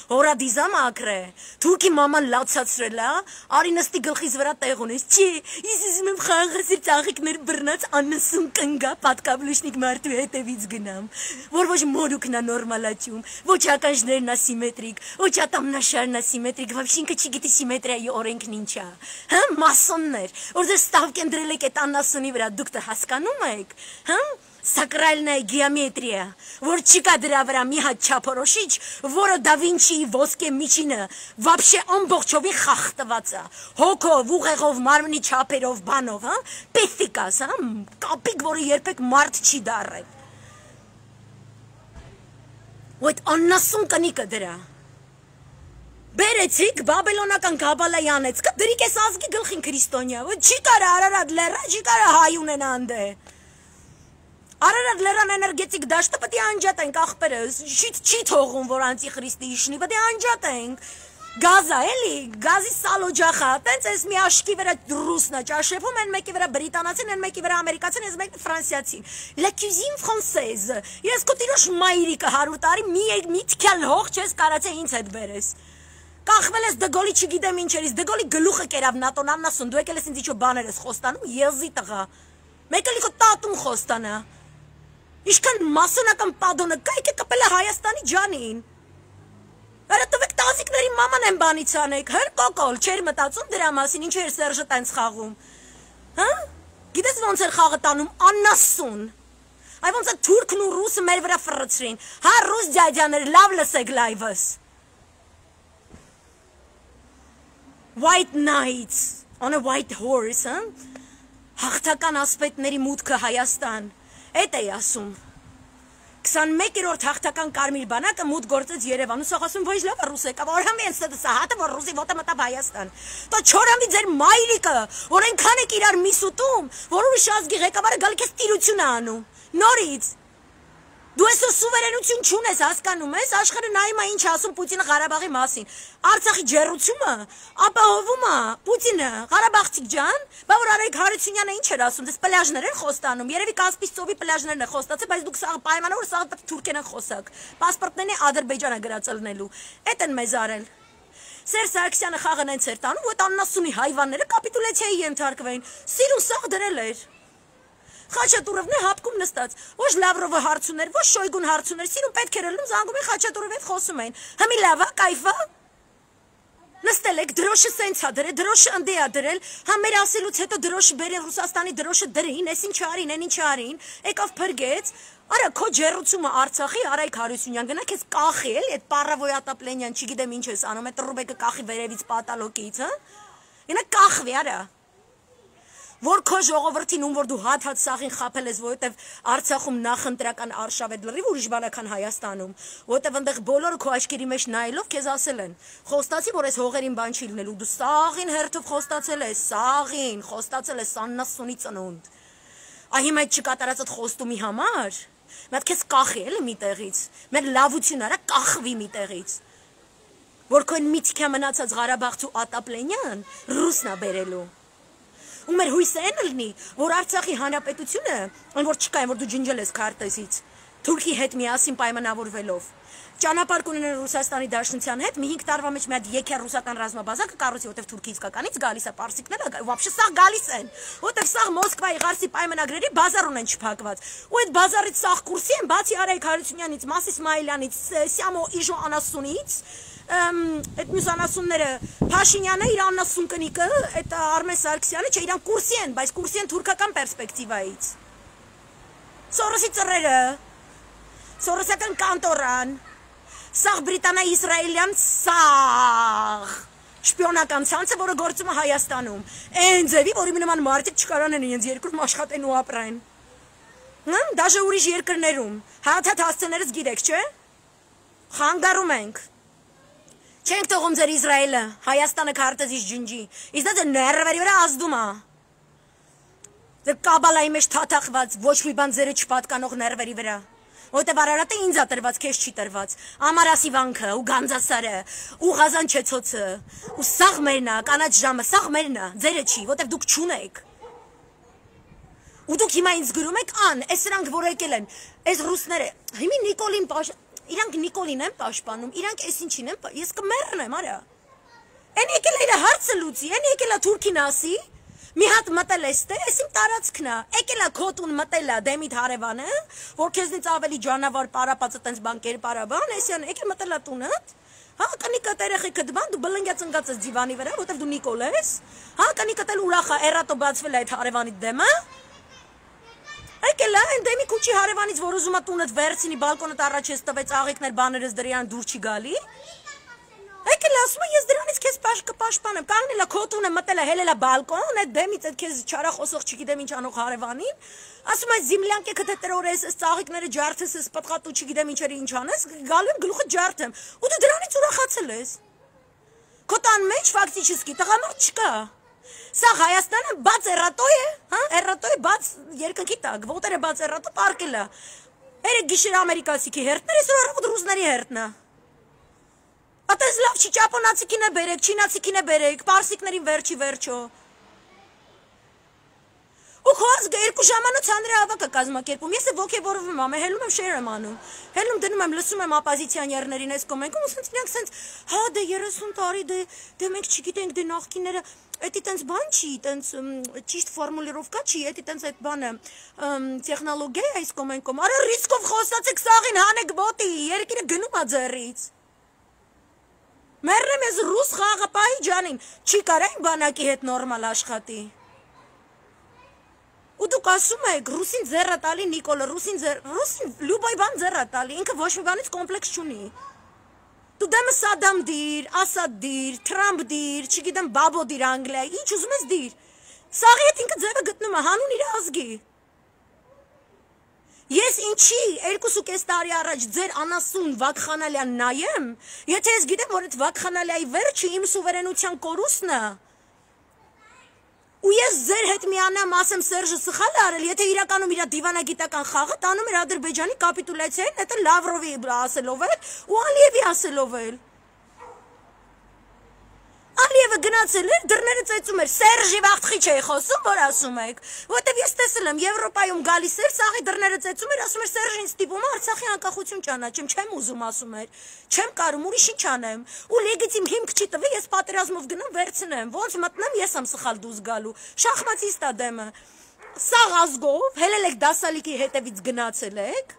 Հորադիզա մակրե, Թուրքի մաման լացացրել է, արի նստի գլխիս վրա տեղ ունես, չի, ես ուզում եմ խաղաղասիր ծաղիկներ բռնած աննսուն կնգա պատկաբլուշնիկ մարդու հետևից գնամ, որ ոչ մորուքն է նորմալաչում, ոչ ականջներն է սիմետրիկ, ոչ ատամնաշարն է սիմետրիկ, вообще ինքը չգիտի սիմետրիայի օրենքն ինչ է, հա, մասոններ, որ դες ստավք են դրել եք այդ աննասունի վրա, դուք դե հասկանում եք, հա, Սակրալնայ գեոմետրիա, որ չկա դրա վրա մի հատ չափորոշիչ, որը Դա Վինչիի ոսկե միջինը вообще ամբողջովին խախտված է, հոգով, ուղեղով, մարմնի չափերով, բանով, հա, պեթիկաս, հա, կապիկ, որը երբեք մարդ չի դառել։ Ու այդ աննասուն կնիկը դրա։ Բերեցիք բաբելոնական գաբալայի անեցքը, դրիկ ես ազգի գլխին քրիստոնյա, չի կարա Արարատ լեռը, չի կարա հայ ունենան դե։ Արարատ լեռան էներգետիկ դաշտը պետք է անջատենք ախպերս, չի թողում, որ անտիխրիստի իշնի, պետք է անջատենք, գազա էլի, գազի սալոջախա, տենց ես մի աշկի վրա ռուսնա ճաշեփում, են մեկի վրա բրիտանացին, են մեկի վրա ամերիկացին, ես մեկի ֆրանսիացին, la cuisine française, ես քո տիրոջ մայրիկը 100 տարի մի թքյալ հող չես կարացե ինձ հետ բերես, կախվել ես դգոլի չգիտեմ ինչերից, դգոլի գլուխը կերավ նատոն ամնասուն, դու եկել ես ինձ իչո բաներ ես խոստանում, եզի տղա, մեկ էլի քո տատուն խոստանա Իշքան մասոնական պադոնը կայք է կպել է Հայաստանի ջանին։ Արա տվեք տազիկների մաման են բանից անեք, հր կոկոլ, չեր մտածում դրա մասին, ինչ էր Սերժը տենց խաղում։ Հա? Գիտես ոնց էր խաղը տանում, աննասուն։ Այ ոնց է թուրքն ու ռուսը մեր վրա ֆռծրին։ Հա ռուս ջաջաներ, լավ լսեք լայվս։ White Knights on a white horse, հա? Հաղթական ասպետների մուտքը Հայաստան։ Էդ է ասում 21-րդ հաղթական կարմիր բանակը մուտ գործեց Երևան ու ասում ոչ լավ ռուս եկա որ համ են ստը հատը որ ռուսի ոտը մտավ Հայաստան տո չորամի ձեր մայրիկը որ այնքան եք իրար միսուտում որ ուրիշ ազգի ղեկավարը գալի քեզ տիրություն է անում նորից Դու այսօր սուվերենություն չունես, հասկանում ես, աշխարհը նայում է ինչ ասում Պուտինը Ղարաբաղի մասին։ Արցախի ջեռությունը ապահովում է Պուտինը, Ղարաբաղցիք ջան, բա որ Արայք Հարությունյանը ինչ էր ասում, դες պլաժներ են խոստանում, երևի Կասպից ծովի պլաժներն է խոստացել, բայց դուք սա պայմանավոր սա թուրքերեն խոսակ։ Պասպորտներն է Ադրբեջանը գրածել նելու։ Էդ են մեզ արել։ Սերժ Սարգսյանը խաղն են ցեր տանում, ու այդ աննասունի հայվանները կապիտուլյացիայի ենթարկվեին։ Սիրուն սաղ դրել էր։ Խաչատուրովն է հապկում նստած, ոչ Լավրովը հարց ուներ, ոչ Շոյգուն հարց ուներ, սիրուն պետք էր ելնում, զանգում են Խաչատուրովի հետ խոսում էին։ Հիմի լավ է, կայֆ է։ Նստել եք, դրոշը սենց է դրել, դրոշը ընդե է դրել, հա մեր ասելուց հետո դրոշը բերեն Ռուսաստանի դրոշը դրին, էս ինչ արին, այն ինչ արին, եկավ փրկեց։ Արա քո ջեռուցումը Արցախի Արայք Հարությունյան գնա քեզ կախի էլի, այդ Պարավոյատապլենյան, չգիտեմ ինչ ես անում, այդ Ռուբեկը կախի վերևից պատալոկից, հա։ Ինա կախվի, արա։ Որ քո ժողովրդին ում որ դու հատ սաղին խապել ես, որովհետև Արցախում նախընտրական արշավետ լրիվ ուրիշ բանական Հայաստանում, որովհետև այնտեղ բոլորը քո աչքերի մեջ նայելով քեզ ասել են, խոստացի որ այս հողերին բան չի լինելու, դու սաղին հերթով խոստացել ես, սաղին, խոստացել ես աննասունի ծնունդ։ Այ հիմա այդ չկատարած այդ խոստումի համար, մատ քեզ կախի էլի մի տեղից, մեր լավություն արա կախվի մի տեղից։ Որ քո միտքա մնացած Ղարաբաղցու Ատապլենյան ռուսնա բերելու ու մեր հույսը են լինի, որ Արցախի հանրապետությունը, այն որ չկա, որ դու ջնջել ես քարտեզից, Թուրքի հետ միասին պայմանավորվելով, ճանապարհ կունենան Ռուսաստանի Դաշնության հետ, մի 5 տարվա մեջ մի հատ եկե ռուսական ռազմաբազակը կառուցի, որտեղ Թուրքի իսկականից գալիս է պարսիկները, вообще սա գալիս են, որտեղ սա Մոսկվայի Ղարսի պայմանագրերի բազար ունեն չփակված, ու այդ բազարից սա կուրսի են, բացի Արայք Հարությունյանից, Մաս Իսմայելյանից, Սյամո Իժո անասունից Այդ մյուս անասունները Փաշինյանը իր անասուն կնիկը, այդ Արմեն Սարգսյանը, չէ, իրան կուրսի են, բայց կուրսի են թուրքական պերսպեկտիվայից։ Սորոսի ծռերը, Սորոսական կանտորան, սաղ բրիտանա-իսրայելյան սաղ շպիոնական ցանցը, որը գործում է Հայաստանում։ Այն ձևի, որի նման մարդիկ չկարանեն իրենց երկրում աշխատեն ու ապրեն։ Դաժե ուրիշ երկրներում, հաթաթ հասցեներս գիրեք, չէ, խանգարում ենք, չենք տողում ձեր Իսրայելը, Հայաստանը քարտեզից ջնջի, իսկ դա ներվերի վրա ազդում է, ձեր կաբալայի մեջ թաթախված, ոչ մի բան ձերը չպատկանող ներվերի վրա, որտև Արարատը ինձ է տրված, քեզ չի տրված, Ամարասի վանքը, ու Գանձասարը, ու Ղազան Չեցոցը, ու սաղ մերն է, կանաչ ժամը, սաղ մերն է, ձերը չի, որտև դուք չունեք Ու դուք հիմա ինձ գրում եք, այս սրանք որ եկել են, այս ռուսները, հիմի Նիկոլին իրանք Նիկոլին են պաշտպանում, իրանք այս ինչին են, ես կմեռնեմ, արա։ Են եկել է իր հարցը լուծի, են եկել է Թուրքին ասի, մի հատ մտել էստե, այս իմ տարածքն է, եկել է քոտուն մտել է Դեմիթ Հարևանը, որ քեզնից ավելի ջանավար պարապածը տենց բան կերպարաբան, այսյան եկել մտել է տունդ, հա կնիկա երեխեքը դբան, դու բլնգյա ծնկած ես դիվանի վրա, որտեվ դու Նիկոլ ես, հա կնիկա էլ ուրախ է, էրատո բացվել է այդ Հարևանի դեմը Եկել է, այն դեմի քուչի հարևանից, որ ուզում է տունդ վերցնի, բալկոնդ առաջ ես տվեց աղիքներ բաներս դրան դուր չի գալի Եկել է, ասում է, ես դրանից քեզ կպաշտպանեմ, կանգնել է քո տունը, մտել է, հելել է բալկոն, այդ դեմից այդ քեզ չարախոսող չգիտեմ ինչ անող հարևանին, ասում է զիմլյանկեքը թե տրորես, այս ծաղիկները ջարդես, այս պտղատու չգիտեմ ինչերի ինչ անես, գալու եմ գլուխը ջարդեմ, ու դու դրանից ուրախացել ես Քո տան մեջ ֆակտիչեսկի տղամարդ չկա Սա Հայաստանը բաց էրատոյ է, հա, էրատոյ բաց երկնքի տակ, ոտերը բաց էրատո պարկել է Երեք գիշեր ամերիկացիքի հերթներ, այսօր առավոտ ռուսների հերթն է Ատես լավ չի, ճապոնացիքին է բերեք, չինացիքին է բերեք, պարսիկներին վերջի վերջո Ու քո ազգը երկու ժամանոց հանրահավաք է կազմակերպում, ես ոգևորվում եմ, հելում եմ շեր եմ անում, հելում դնում եմ, լսում եմ ապոզիցիոներներին այս կոմենքում, ու սենց իրանք սենց, հա դե 30 տարի, դե մենք չգիտենք, դե նախկիները, էդի տենց բան չի, տենց ճիշտ ֆորմուլիրովկա չի, էդի տենց այդ բանը, տեխնոլոգիա է այս կոմենքում, արա ռիսկով խոսացեք սաղին հանեք բոտի, երկիրը գնում է ձեռից Մեռնեմ ես ռուս խաղապահի ջանին, չի կարային բանակի հետ նորմալ աշխատի Ու դուք ասում եք, ռուսին ձեռը տալի Նիկոլը, ռուսին լյուբոյ բան ձեռը տալի, ինքը ոչ մի բանից կոմպլեքս չունի Դու դեմը Սադամ դիր, Ասադ դիր, Թրամփ դիր, չգիտեմ Բաբո դիր Անգլիա, ինչ ուզում ես դիր Սաղի հետ ինքը ձևը գտնում է, հանուն իր ազգի Ես ինչի 2.5 տարի առաջ ձեր անասուն Վակխանալյան նայեմ, եթե ես գիտեմ, որ այդ Վակխանալյայի վերջը իմ սուվերենության կորուստն է Ու ես ձեր հետ միանամ, ասեմ Սերժը սխալ է արել, եթե իրականում իր դիվանագիտական խաղը տանում էր Ադրբեջանի կապիտուլյացիային, դա Լավրովի ասելով էլ ու Ալիևի ասելով էլ Ալիևը գնացել էր, դռները ծեծում էր, Սերժի վաղթխիչ էի խոսում, որ ասում եք, որտև ես տեսել եմ Եվրոպայում գալիս էր, սաղի դռները ծեծում էր, ասում էր Սերժին ստիպում է Արցախի անկախություն ճանաչեմ, չեմ ուզում ասում էր, չեմ կարում, ուրիշ ինչ անեմ, ու լեգիտիմ հիմք չի տվի, ես պատերազմով գնամ վերցնեմ, ոնց մտնեմ, ես եմ սխալ դուրս գալու, շախմատիստ է դեմը, սաղ ազգով, հելել եք դասալիկի հետևից գնացել եք,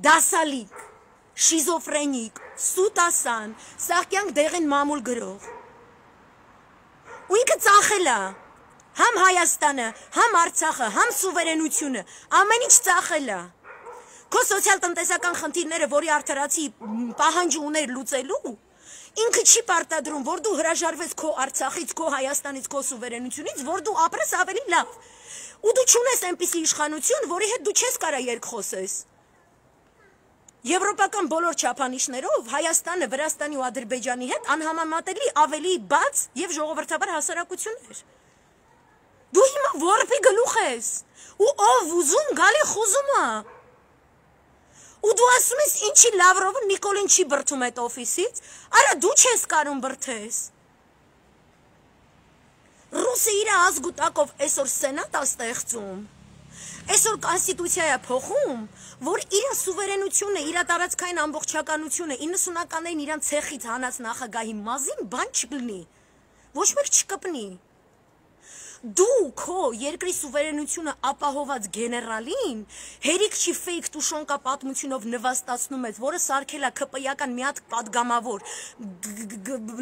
դասալիկ Շիզոֆրենիկ, սուտասան, սաղկյանք դեղին մամուլ գրող Ու ինքը ծախել է, համ Հայաստանը, համ Արցախը, համ սուվերենությունը, ամեն ինչ ծախել է Քո սոցիալ-տնտեսական խնդիրները, որի արդարացի պահանջը ուներ լուծելու Ինքը չի պարտադրում, որ դու հրաժարվես քո Արցախից, քո Հայաստանից, քո սուվերենությունից, որ դու ապրես ավելի լավ Ու դու չունես այնպիսի իշխանություն, որի հետ դու չես կարա երկխոսես Եվրոպական բոլոր չափանիշներով Հայաստանը, Վրաստանի ու Ադրբեջանի հետ անհամեմատելի ավելի բաց եւ ժողովրդավար հասարակություններ Դու հիմա որպի գլուխ ես ու ով ուզում գալի խուզում է Ու դու ասում ես ինչի Լավրովը Նիկոլին չի բրթում այդ օֆիսից Արա դու չես կարում բրթես Ռուսը իր ազգու տակով այսօր սենատ է ստեղծում Այսօր կոնստիտուցիա է փոխում, որ իր սուվերենությունը, իր տարածքային ամբողջականությունը 90-ականներին իրան ցեխից հանած նախագահի մազին բան չլինի, ոչ մեկ չկպնի Դու քո երկրի սուվերենությունը ապահոված գեներալին հերիք չի ֆեյք տուշոնկա պատմությունով նվաստացնում ես, որը սարքել է ԿՊ-ական մի հատ падգամավոր,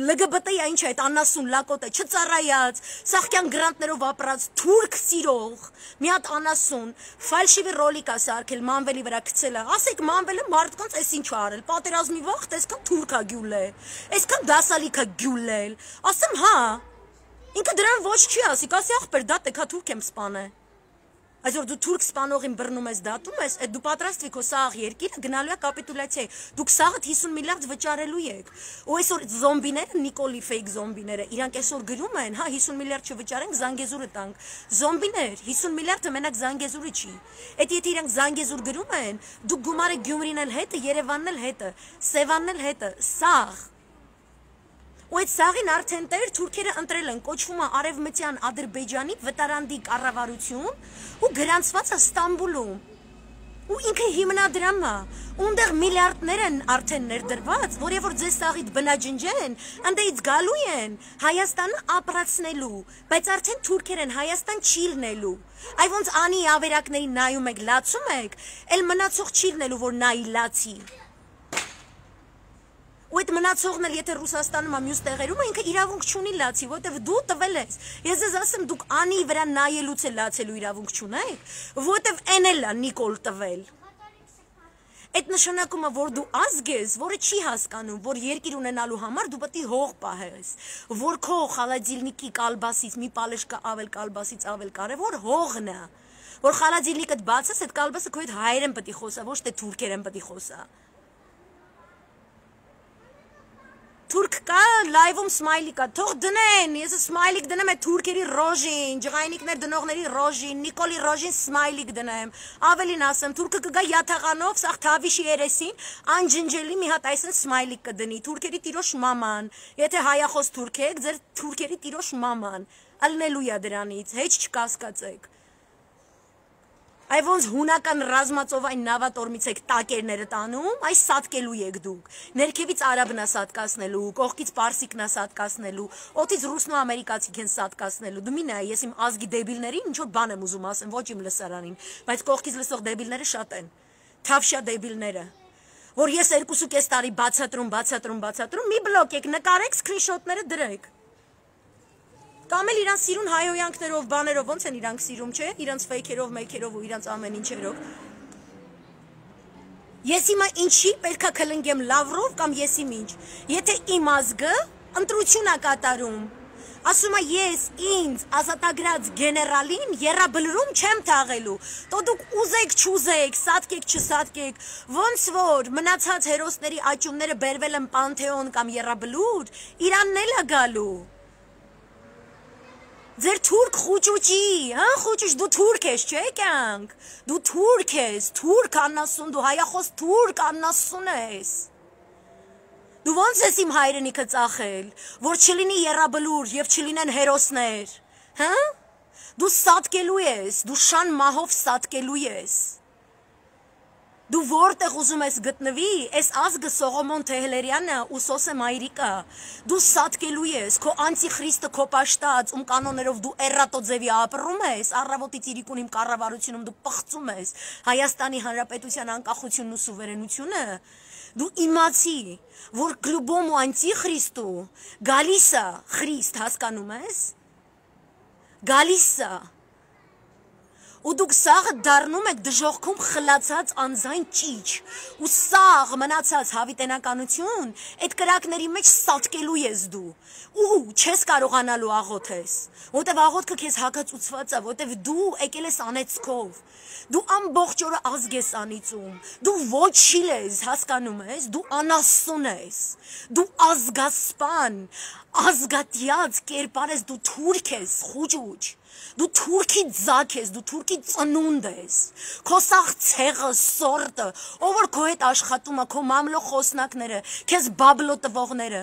ԼԳԲՏ-ի ինչ է այդ անասուն լակոտը, չծառայած, սաղկյան գրանտներով ապրած, թուրք սիրող, մի հատ անասուն, ֆալշիվի ռոլիկ է սարքել, մանվելի վրա գցել է, ասեք մանվելը մարդկանց էս ինչ է արել, պատերազմի վաղտ այսքան թուրք է գյուլել, այսքան դասալիկ է գյուլել, ասեմ հա Ինքը դրան ոչ չի ասի, կասի ախպեր դա տեքա թուրք եմ սպանը Այսօր դու թուրք սպանողին բռնում ես դատում ես, այդ դու պատրաստվի քո սաղ երկիրը գնալու է կապիտուլյացիայի։ Դուք սաղդ 50 միլիարդ վճարելու եք։ Ու այսօր զոմբիները, Նիկոլի ֆեյք զոմբիները, իրանք այսօր գրում են, հա 50 միլիարդ չվճարենք, Զանգեզուրը տանք։ Զոմբիներ, 50 միլիարդը մենակ Զանգեզուրը չի։ Այդ եթե իրանք Զանգեզուր գրում են, դուք գումարը Գյումրին էլ հետը, Երևանն էլ հետը, Սևանն էլ հետը, սաղ։ Ու այդ սաղին արդեն տեր թուրքերը ընտրել են, կոչվում է Արևմտյան Ադրբեջանի վտարանդի կառավարություն ու գրանցված է Ստամբուլում։ Ու ինքը հիմնադրամ է, ունդեղ միլիարդներ են արդեն ներդրված, որ երբ որ ձեզ սաղիդ բնաջնջեն, ընդեից գալու են Հայաստանը ապրացնելու, բայց արդեն թուրքեր են Հայաստան չի լնելու։ Այ ոնց անի ավերակներին նայում եք, լացում եք, էլ մնացող չի լնելու, որ նայի լացի։ Ու այդ մնացողն էլ եթե Ռուսաստանում է մյուս տեղերում, ինքը իրավունք չունի լացի, որտեվ դու տվել ես։ Ես ձեզ ասեմ, դուք անի վրա նայելուց է լացելու իրավունք չունեք, որտեվ այն էլ է Նիկոլ տվել։ Այդ նշանակում է, որ դու ազգ ես, որը չի հասկանում, որ երկիր ունենալու համար դու պետք է հող պահես, որ քո խալադիլնիկի կալբասից մի պալեշկա ավել կալբասից ավել կարևոր հողն է, որ խալադիլնիկդ բացես, այդ կալբասը քո հետ հայերեն պետք է խոսա, ոչ թե թուրքերեն պետք է խոսա։ Թուրք կա, լայվում սմայլի կա, թող դնեն, ես սմայլիկ դնեմ այդ թուրքերի ռոժին, ջղայնիկներ դնողների ռոժին, Նիկոլի ռոժին սմայլիկ դնեմ, ավելին ասեմ, թուրքը կգա յաթաղանով, սաղ թավիշի երեսին, անջնջելի մի հատ այսեն սմայլիկ կդնի, թուրքերի տիրոջ մաման, եթե հայախոս թուրք եք, ձեր թուրքերի տիրոջ մաման, ալնելույա դրանից, հեչ չկասկածեք։ Այ ոնց հունական ռազմածովային նավատորմից եք տակերները տանում, այս սատկելու եք դուք, ներքևից արաբնա սատկասնելու, կողքից պարսիկնա սատկասնելու, օդից ռուսնո ամերիկացիք են սատկասնելու, դու մի նայ, ես իմ ազգի դեբիլներին ինչ-որ բան եմ ուզում ասեմ, ոչ իմ լսարանին, բայց կողքից լսող դեբիլները շատ են, թավշյա դեբիլները, որ ես 2.5 տարի բացատրում, մի բլոկ եք, նկարեք, սկրինշոթները դրեք։ Կամ էլ իրանց սիրուն հայոյանքներով, բաներով, ոնց են իրանք սիրում, չէ, իրանց ֆեյքերով, մեյքերով ու իրանց ամեն ինչերով։ Ես հիմա ինչի պետք է քլնգեմ Լավրով կամ ես իմ ինչ, եթե իմ ազգը ընտրություն է կատարում, ասում է ես ինձ ազատագրած գեներալին եռաբլրում չեմ թաղելու, տո դուք ուզեք չուզեք, սատկեք չսատկեք, ոնց որ մնացած հերոսների աճումները բերվել են Պանթեոն կամ եռաբլուր, Իրանն էլ է գալու։ Ձեր թուրք խուճուճի, հա խուճուճ, դու թուրք ես, չէ կյանք, դու թուրք ես, թուրք աննասուն, դու հայախոս թուրք աննասուն ես։ Դու ոնց ես իմ հայրենիքը ծախել, որ չլինի եռաբլուր և չլինեն հերոսներ, հա? Դու սատկելու ես, դու շան մահով սատկելու ես։ Դու որտեղ ուզում ես գտնվի, այս ազգը Սողոմոն Թեհլերյանը ու Սոսե Մայրիկը, դու սատկելու ես, քո անտիխրիստը քո պաշտած, ում կանոներով դու էռատոձևի ապրում ես, առավոտից իրիկուն իմ կառավարությունում դու պղծում ես Հայաստանի Հանրապետության անկախությունն ու սուվերենությունը, դու իմացի, որ գլուբոմու անտիխրիստու գալիս է, Խրիստ հասկանում ես, գալիս է, ու դուք սաղը դառնում եք դժողքում խլացած անձայն ճիչ, ու սաղ մնացած հավիտենականություն, այդ կրակների մեջ սատկելու ես դու, ու չես կարողանալու աղոթես, որտև աղոթքը քեզ հակացուցված է, որտև դու եկել ես անեծքով, դու ամբողջ օրը ազգ ես անիծում, դու ոչիլ ես, հասկանում ես, դու անասուն ես, դու ազգասպան, ազգատյաց կերպար ես, դու թուրք ես, խուճուճ, դու թուրքի ձակ ես, դու թուրքի ծնունդ ես, քո սաղ ցեղը, սորտը, ով որ քո հետ աշխատում է, քո մամլո խոսնակները, քեզ բաբլո տվողները,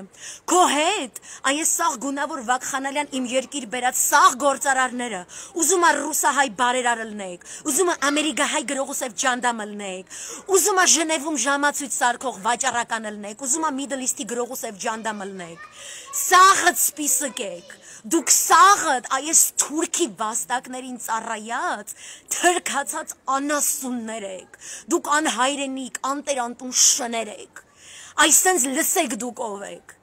քո հետ, այս սաղ գունավոր Վակխանալյան իմ երկիր բերած սաղ գործարարները, ուզում է ռուսահայ բարերարը լնեք, ուզում է ամերիկահայ գրողուսև ջանդամը լնեք, ուզում է Ժնևում ժամացույց սարքող վաճառականը լնեք, ուզում է Միդլ Իսթի գրողուսև ջանդամը լնեք, սաղըդ սպիսկ եք, դուք սաղըդ այս թուրքի վաստակներին ծառայած, թրքացած անասուններ եք, դուք անհայրենիք, անտերանտուն շներ եք, այսենց լսեք դուք ով եք,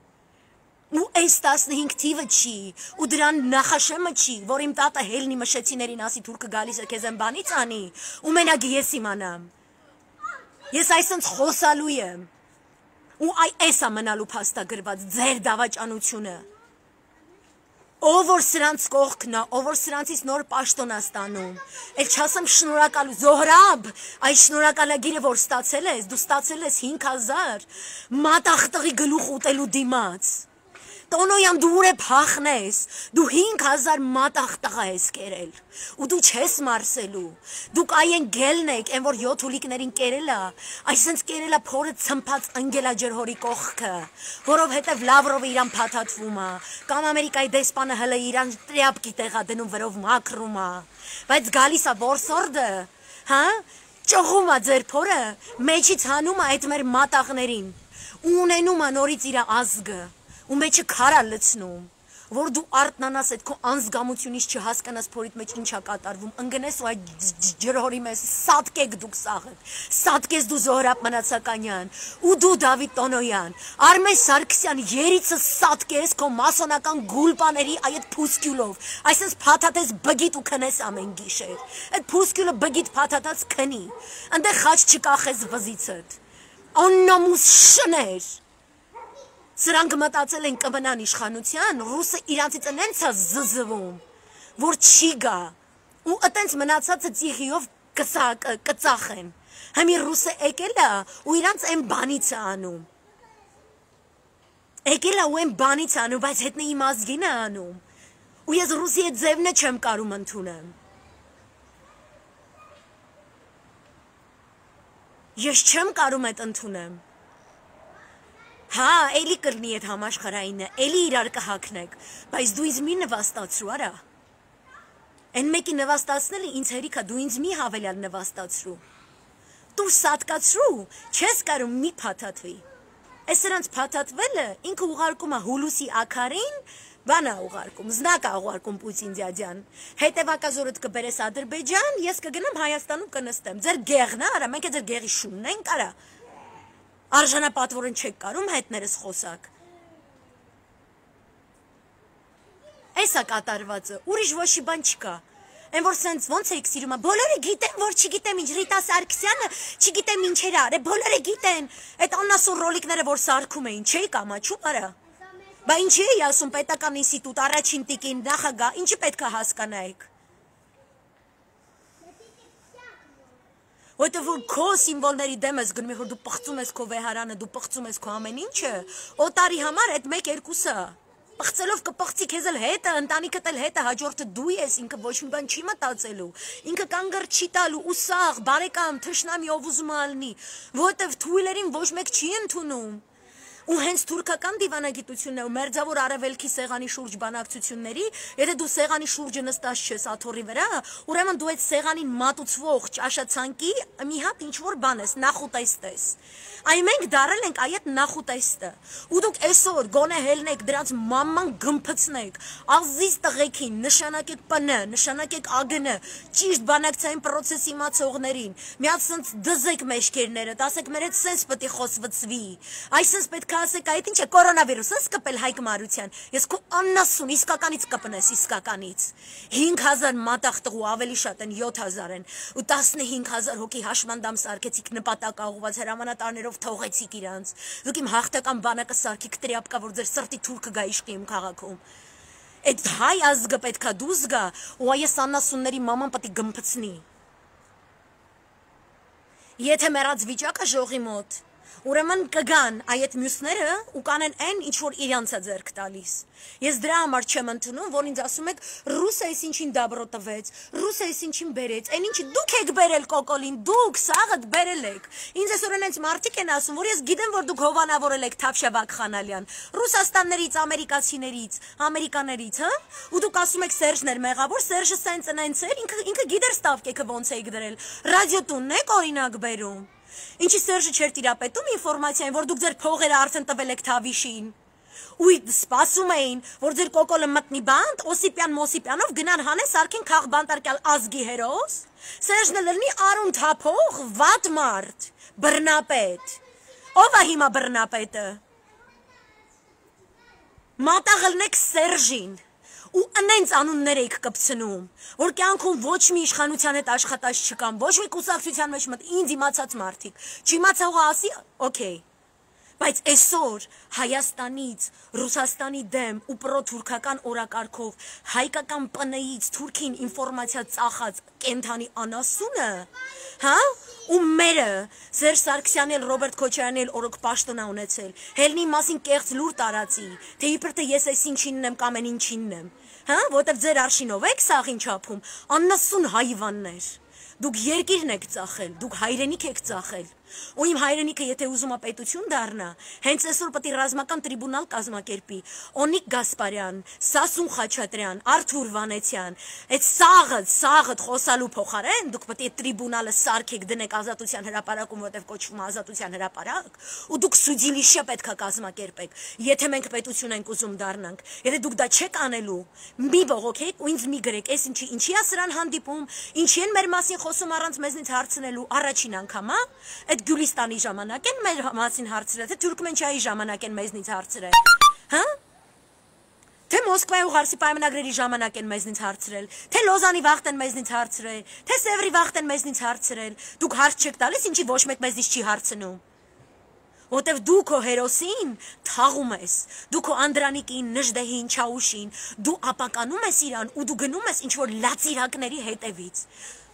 ու այս 15 թիվը չի, ու դրան նախաշեմը չի, որ իմ տատը հելնի մշեցիներին ասի թուրքը գալիս է քեզ են բանից անի, ու մենակ ես իմանամ, ես այսենց խոսալու եմ, ու այս է մնալու փաստագրված ձեր դավաճանությունը, ով որ սրանց կողքն է, ով որ սրանցից նոր պաշտոն է ստանում, ել չասեմ շնորհակալ Զոհրաբ, այ շնորհակալագիրը որ ստացել ես, դու ստացել ես 5000 մատախտղի գլուխ ուտելու դիմաց։ Տոնոյան դու ուր է փախնես, դու 5000 մատախտղա ես կերել, ու դու չես մարսելու, դուք այեն գելն եք, են որ 7 հուլիկներին կերել է, այսենց կերել է փորը ցմփած Անգելա Ջրհորի կողքը, որովհետև Լավրովը իրան փաթաթվում է, կամ Ամերիկայի դեսպանը հələ իրան տրյապկի տեղա դնում վրով մաքրում է, բայց գալիս է որսորդը, հա, ճողում է ձեր փորը, մեջից հանում է այդ մեր մատաղներին, ու ունենում է նորից իր ազգը, ու մեջը քարա լցնում, որ դու արտնանաս այդ քո անզգամությունից չհասկանաս փորիդ մեջ ինչ է կատարվում, ընկնես ու այդ ջրհորի մեջ սատկեք դուք սաղը, սատկես դու Զոհրաբ Մնացականյան, ու դու Դավիթ Տոնոյան, Արմեն Սարգսյան երիցը սատկես քո մասոնական գուլպաների այդ փուսկյուլով, այսպես փաթաթես բգիտ ու քնես ամեն գիշեր, այդ փուսկյուլը բգիտ փաթաթած քնի, այնտեղ խաչ չկախես վզիցդ, աննամուս շներ, Սրանք մտածել են կմնան իշխանության, ռուսը իրանցից ընենց է զզվում, որ չի գա, ու ըտենց մնացածը ծիղիով կծախեն, հմի ռուսը եկել է ու իրանց են բանից է անում, եկել է ու են բանից է անում, բայց հետն իմ ազգին է անում, ու ես ռուսի հետ ձևնը չեմ կարում ընդունեմ, ես չեմ կարում այդ ընդունեմ, Հա, էլի կրնի այդ համաշխարհայինը, էլի իրար կհակնեք, բայց դու ինձ մի նվաստացրու, արա։ Այն մեկի նվաստացնելը ինձ հերիք է, դու ինձ մի հավելյալ նվաստացրու։ Դու սատկացրու, չես կարում մի փաթաթվի։ Այս սրանց փաթաթվելը ինքը ուղարկում է Հուլուսի ակարին, բան է ուղարկում, զնակ է ուղարկում Պուտին դյադյան։ Հետևակազորդ կբերես Ադրբեջան, ես կգնամ Հայաստանում կնստեմ։ Ձեր գեղն է, արա, մենք է ձեր գեղի շունն ենք, արա։ Արժանապատվորեն չեք կարում հետներս խոսակ։ Այս է կատարվածը, ուրիշ ոչի բան չկա։ Են որ սենց ոնց էիք սիրում, բոլորը գիտեն, որ չգիտեմ ինչ, Ռիտա Սարգսյանը չգիտեմ ինչեր արե, բոլորը գիտեն, այդ աննասուն ռոլիկները որ սարքում էին, չէիք ամաչում, արա։ Բա ինչի էի ասում պետական ինստիտուտ, առաջին տիկին, նախագահ, ինչի պետք է հասկանայիք։ Որտեղ որ քո սիմվոլների դեմ ես գնում, որ դու պղծում ես քո վեհարանը, դու պղծում ես քո ամեն ինչը, օտարի համար այդ 1-2-ը, պղծելով կպղծի քեզ էլ հետը, ընտանիքդ էլ հետը, հաջորդը դու ես, ինքը ոչ մի բան չի մտածելու, ինքը կանգր չի տալու, ուսաղ, բարեկամ, թշնամի ով ուզում ալնի, որտեղ թույլերին ոչ մեկ չի ընդունում։ Ու հենց թուրքական դիվանագիտությունն է ու մերձավոր արևելքի սեղանի շուրջ բանակցությունների, եթե դու սեղանի շուրջը նստած չես աթոռի վրա, ուրեմն դու այդ սեղանին մատուցվող ճաշացանկի մի հատ ինչ-որ բան ես, նախուտեստ ես։ Այ մենք դարել ենք այդ նախուտեստը։ Ու դուք այսօր գոնե հելնեք դրանց մամման գմփցնեք, ազիզ տղեկին, նշանակեք ՊՆ, նշանակեք ԱԳՆ, ճիշտ բանակցային process իմացողներին, միած սենց դզեք մեջքերները, ասեք մեր հետ սենց պետք է խոսվծվի։ Այսպես պետք է ասեք, այդ ինչ է կորոնավիրուսը սկպել Հայկ Մարության։ Ես քո աննասուն իսկականից կպնես իսկականից։ 5000 մատախտղու ավելի շատ են 7000 են ու 15000 հոգի հաշմանդամ սարքեցիք նպատակաուղված հրամանատարներով թողեցիք իրանց։ Դուք իմ հաղթական բանակը սարքիք տրյապկա, որ ձեր սրտի թուրքը գա իշխի իմ քաղաքում։ Այդ հայ ազգը պետքա դուրս գա ու այս աննասունների մաման պետք է գմփցնի։ Եթե մեռած վիճակը ժողի մոտ Ուրեմն կգան այդ մյուսները ու կանեն այն ինչ որ իրանց է ձեռք տալիս։ Ես դրա համար չեմ ընդունում, որ ինձ ասում եք ռուսայից ինչին դաբրո տվեց, ռուսայից ինչին բերեց, այն ինչի դուք եք բերել կոկոլին, դուք սաղդ բերել եք։ Ինձ այսօր այնց մարդիկ են ասում, որ ես գիտեմ, որ դուք հովանավորել եք Թավշյա Վակխանալյան, Ռուսաստաններից, ամերիկացիներից, ամերիկաներից, հա։ Ու դուք ասում եք Սերժն էր մեղավոր, Սերժը սենց էր, ինքը գիտեր ստավկեքը ոնց էիք դրել։ Ռադիոտունն եք օրինակ բերում։ Ինչի Սերժը չէր տիրապետում ինֆորմացիային, որ դուք ձեր փողերը արդեն տվել եք Թավիշին։ Ու սպասում էին, որ ձեր կոկոլը մտնի բանտ, Մոսիպյանով գնան հանեն սարքեն քաղբանտարկյալ ազգի հերոս։ Սերժն լրնի արուն թափող վատ մարդ, բռնապետ։ Ով է հիմա բռնապետը։ Մատաղելնեք Սերժին։ Ու ընենց անուններ եք կպցնում, որ կյանքում ոչ մի իշխանության հետ աշխատած չկան, ոչ մի կուսակցության մեջ մտ ինձ իմացած մարդիկ, չիմացողը ասի, օքեյ, Բայց այսօր Հայաստանից, Ռուսաստանի դեմ ու պրոթուրքական օրակարգով հայկական ՊՆ-ից Թուրքին ինֆորմացիա ծախած կենթանի անասունը, հա? Ու մերը Սերժ Սարգսյանն էլ Ռոբերտ Քոչարյանն էլ օրոք պաշտոնա ունեցել։ Հելնի մասին կեղծ լուր տարածի, թե իբր թե ես այս ինչինն եմ կամ այն ինչինն եմ, հա? Որտեվ ձեր արշինով եք սաղին չափում, անասուն հայվաններ։ Դուք երկիրն եք ծախել, դուք հայրենիք եք ծախել։ Ու իմ հայրենիքը եթե ուզում է պետություն դառնա, հենց այսօր պետք է ռազմական տրիբունալ կազմակերպի։ Օնիկ Գասպարյան, Սասուն Խաչատրյան, Արթուր Վանեցյան, այդ սաղը խոսալու փոխարեն դուք պետք է տրիբունալը սարքեք, դնեք Ազատության հրապարակում, որտեղ կոչվում է Ազատության հրապարակ, ու դուք սուդիլիշը պետք է կազմակերպեք, եթե մենք պետություն ենք ուզում դառնանք։ Եթե դուք դա չեք անելու, մի բողոքեք ու ինձ մի գրեք, այս ինչի է սրան հանդիպում, ինչի են մեր մասին խոսում առանց մեզնից հարցնելու, առաջին անգամ, հա? Գյուլիստանի ժամանակ են մեր մասին հարցրել, թե Թուրքմենչայի ժամանակ են մեզնից հարցրել, հա? Թե Մոսկվայի ու Ղարսի պայմանագրերի ժամանակ են մեզնից հարցրել, թե Լոզանի վաղտ են մեզնից հարցրել, թե Սևրի վաղտ են մեզնից հարցրել, դուք հարց չեք տալիս, ինչի ոչ մեկ մեզնից չի հարցնում։ Որտեվ դու քո հերոսին թաղում ես, դու քո Անդրանիկին, Նժդեհին, Չաուշին, դու ապականում ես իրան ու դու գնում ես ինչ-որ լացիրակների հետևից։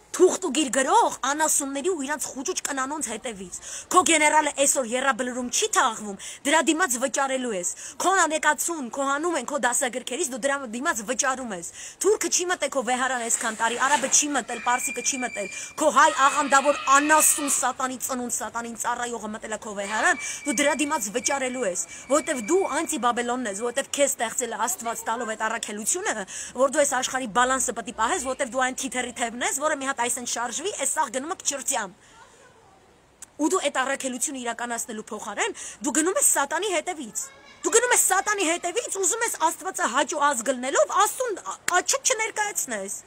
Թուղթ ու գիր գրող անասունների ու իրանց խուճուճ կնանոնց հետևից։ Քո գեներալը այսօր երրաբլրում չի թաղվում, դրա դիմաց վճարելու ես։ Քո անեկացուն, քո հանում են քո դասագրքերից, դու դրա դիմաց վճարում ես։ Թուրքը չի մտել քո վեհարան այսքան տարի, արաբը չի մտել, պարսիկը չի մտել։ Քո հայ աղանդավոր անասուն սատանի ծնունդ սատանին ծառայողը մտել է քո վեհարան, դու դրա դիմաց վճարելու ես, որովհետև դու անտիբաբելոնն ես, որովհետև քեզ ստեղծել է Աստված տալով այդ առաքելությունը, որ դու այս աշխարհի բալանսը պետք է պահես, որովհետև դու այն թիթերի թևն ես, որը մի հատ այս են շարժվի, այս սաղ գնում եք չրծյամ։ Ու դու այդ առաքելությունը իրականացնելու փոխարեն, դու գնում ես սատանի հետևից։ Դու գնում ես սատանի հետևից, ուզում ես Աստվածը հաճո ազգլնելով, Աստուն աչոք չներկայացնես։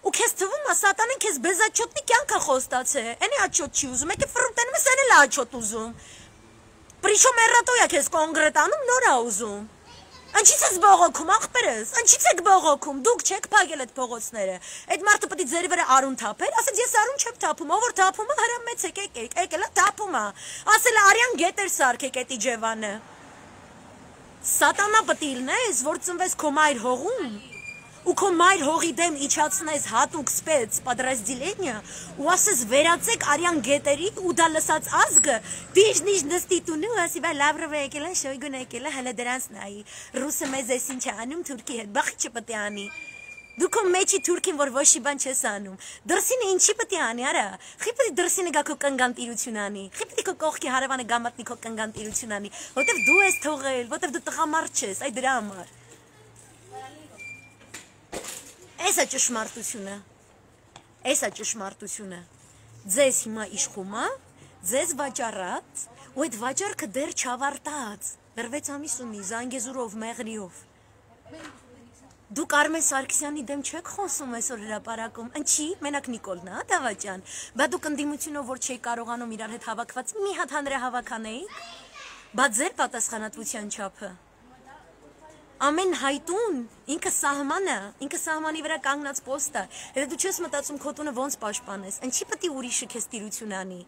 Ու քեզ թվում է սատանեն քեզ բեզաչոտնի կյանքը խոստացել է։ Էնի աչոտ չի ուզում, եկե ֆրուտենում ես, էն էլ աչոտ ուզում։ Պրիչոմ էրատոյա քեզ կոնկրետանում նոր է ուզում։ Ինչի՞ց ես բողոքում, աղբերս, ինչի՞ց եք բողոքում, դուք չեք փակել այդ փողոցները։ Այդ մարդը պետք է ձերի վրա արուն թափեր, ասեց ես արուն չեմ թափում, ով որ թափում է հրամեցեք, եկել է թափում է։ Ասել է արյան գետեր սարքեք այդ Իջևանը։ Սատանա պետք է լինես, որ ծնվես քո մայր հողում։ Ու քո մայր հողի դեմ իջացնես հատուկ սպեց պատրաստիլենիա ու ասես վերացեք արյան գետերի ու դա լսած ազգը դիժնիժ նստի տունու ասի բա Լավրովը եկել է Շոյգուն եկել է հələ դրանց նայի ռուսը մեզ էս ինչ է անում Թուրքի հետ բախ չպետք է անի դու քո մեջի թուրքին որ ոչ մի բան չես անում դրսինը ինչի պետք է անի արա խիպի դրսինը գա քո կնգանտիրություն անի խիպի քո կողքի հարևանը գամատնի քո կնգանտիրություն անի որտեվ դու ես թողել որտեվ դու տղամարդ չես այ դրա համար Էսա ճշմարտությունը, ձեզ հիմա իշխում է, ձեզ վաճառած, ու այդ վաճառքը դեռ չավարտած, դեռ 6 ամիս ունի, Զանգեզուրով, Մեղրիով։ Դուք Արմեն Սարգսյանի դեմ չեք խոսում այսօր հրապարակում, ինչի, մենակ Նիկոլն է, Դավաճան, բա դուք ընդդիմությունով որ չէի կարողանում իրար հետ հավաքված, մի հատ հանրահավաք անեիք, բա ձեր պատասխանատվության չափը։ Ամեն հայտուն, ինքը սահմանի վրա կանգնած պոստ է, եթե դու չես մտածում քո տունը ոնց պաշտպանես, ինչի պետք է ուրիշը քեզ տիրություն անի,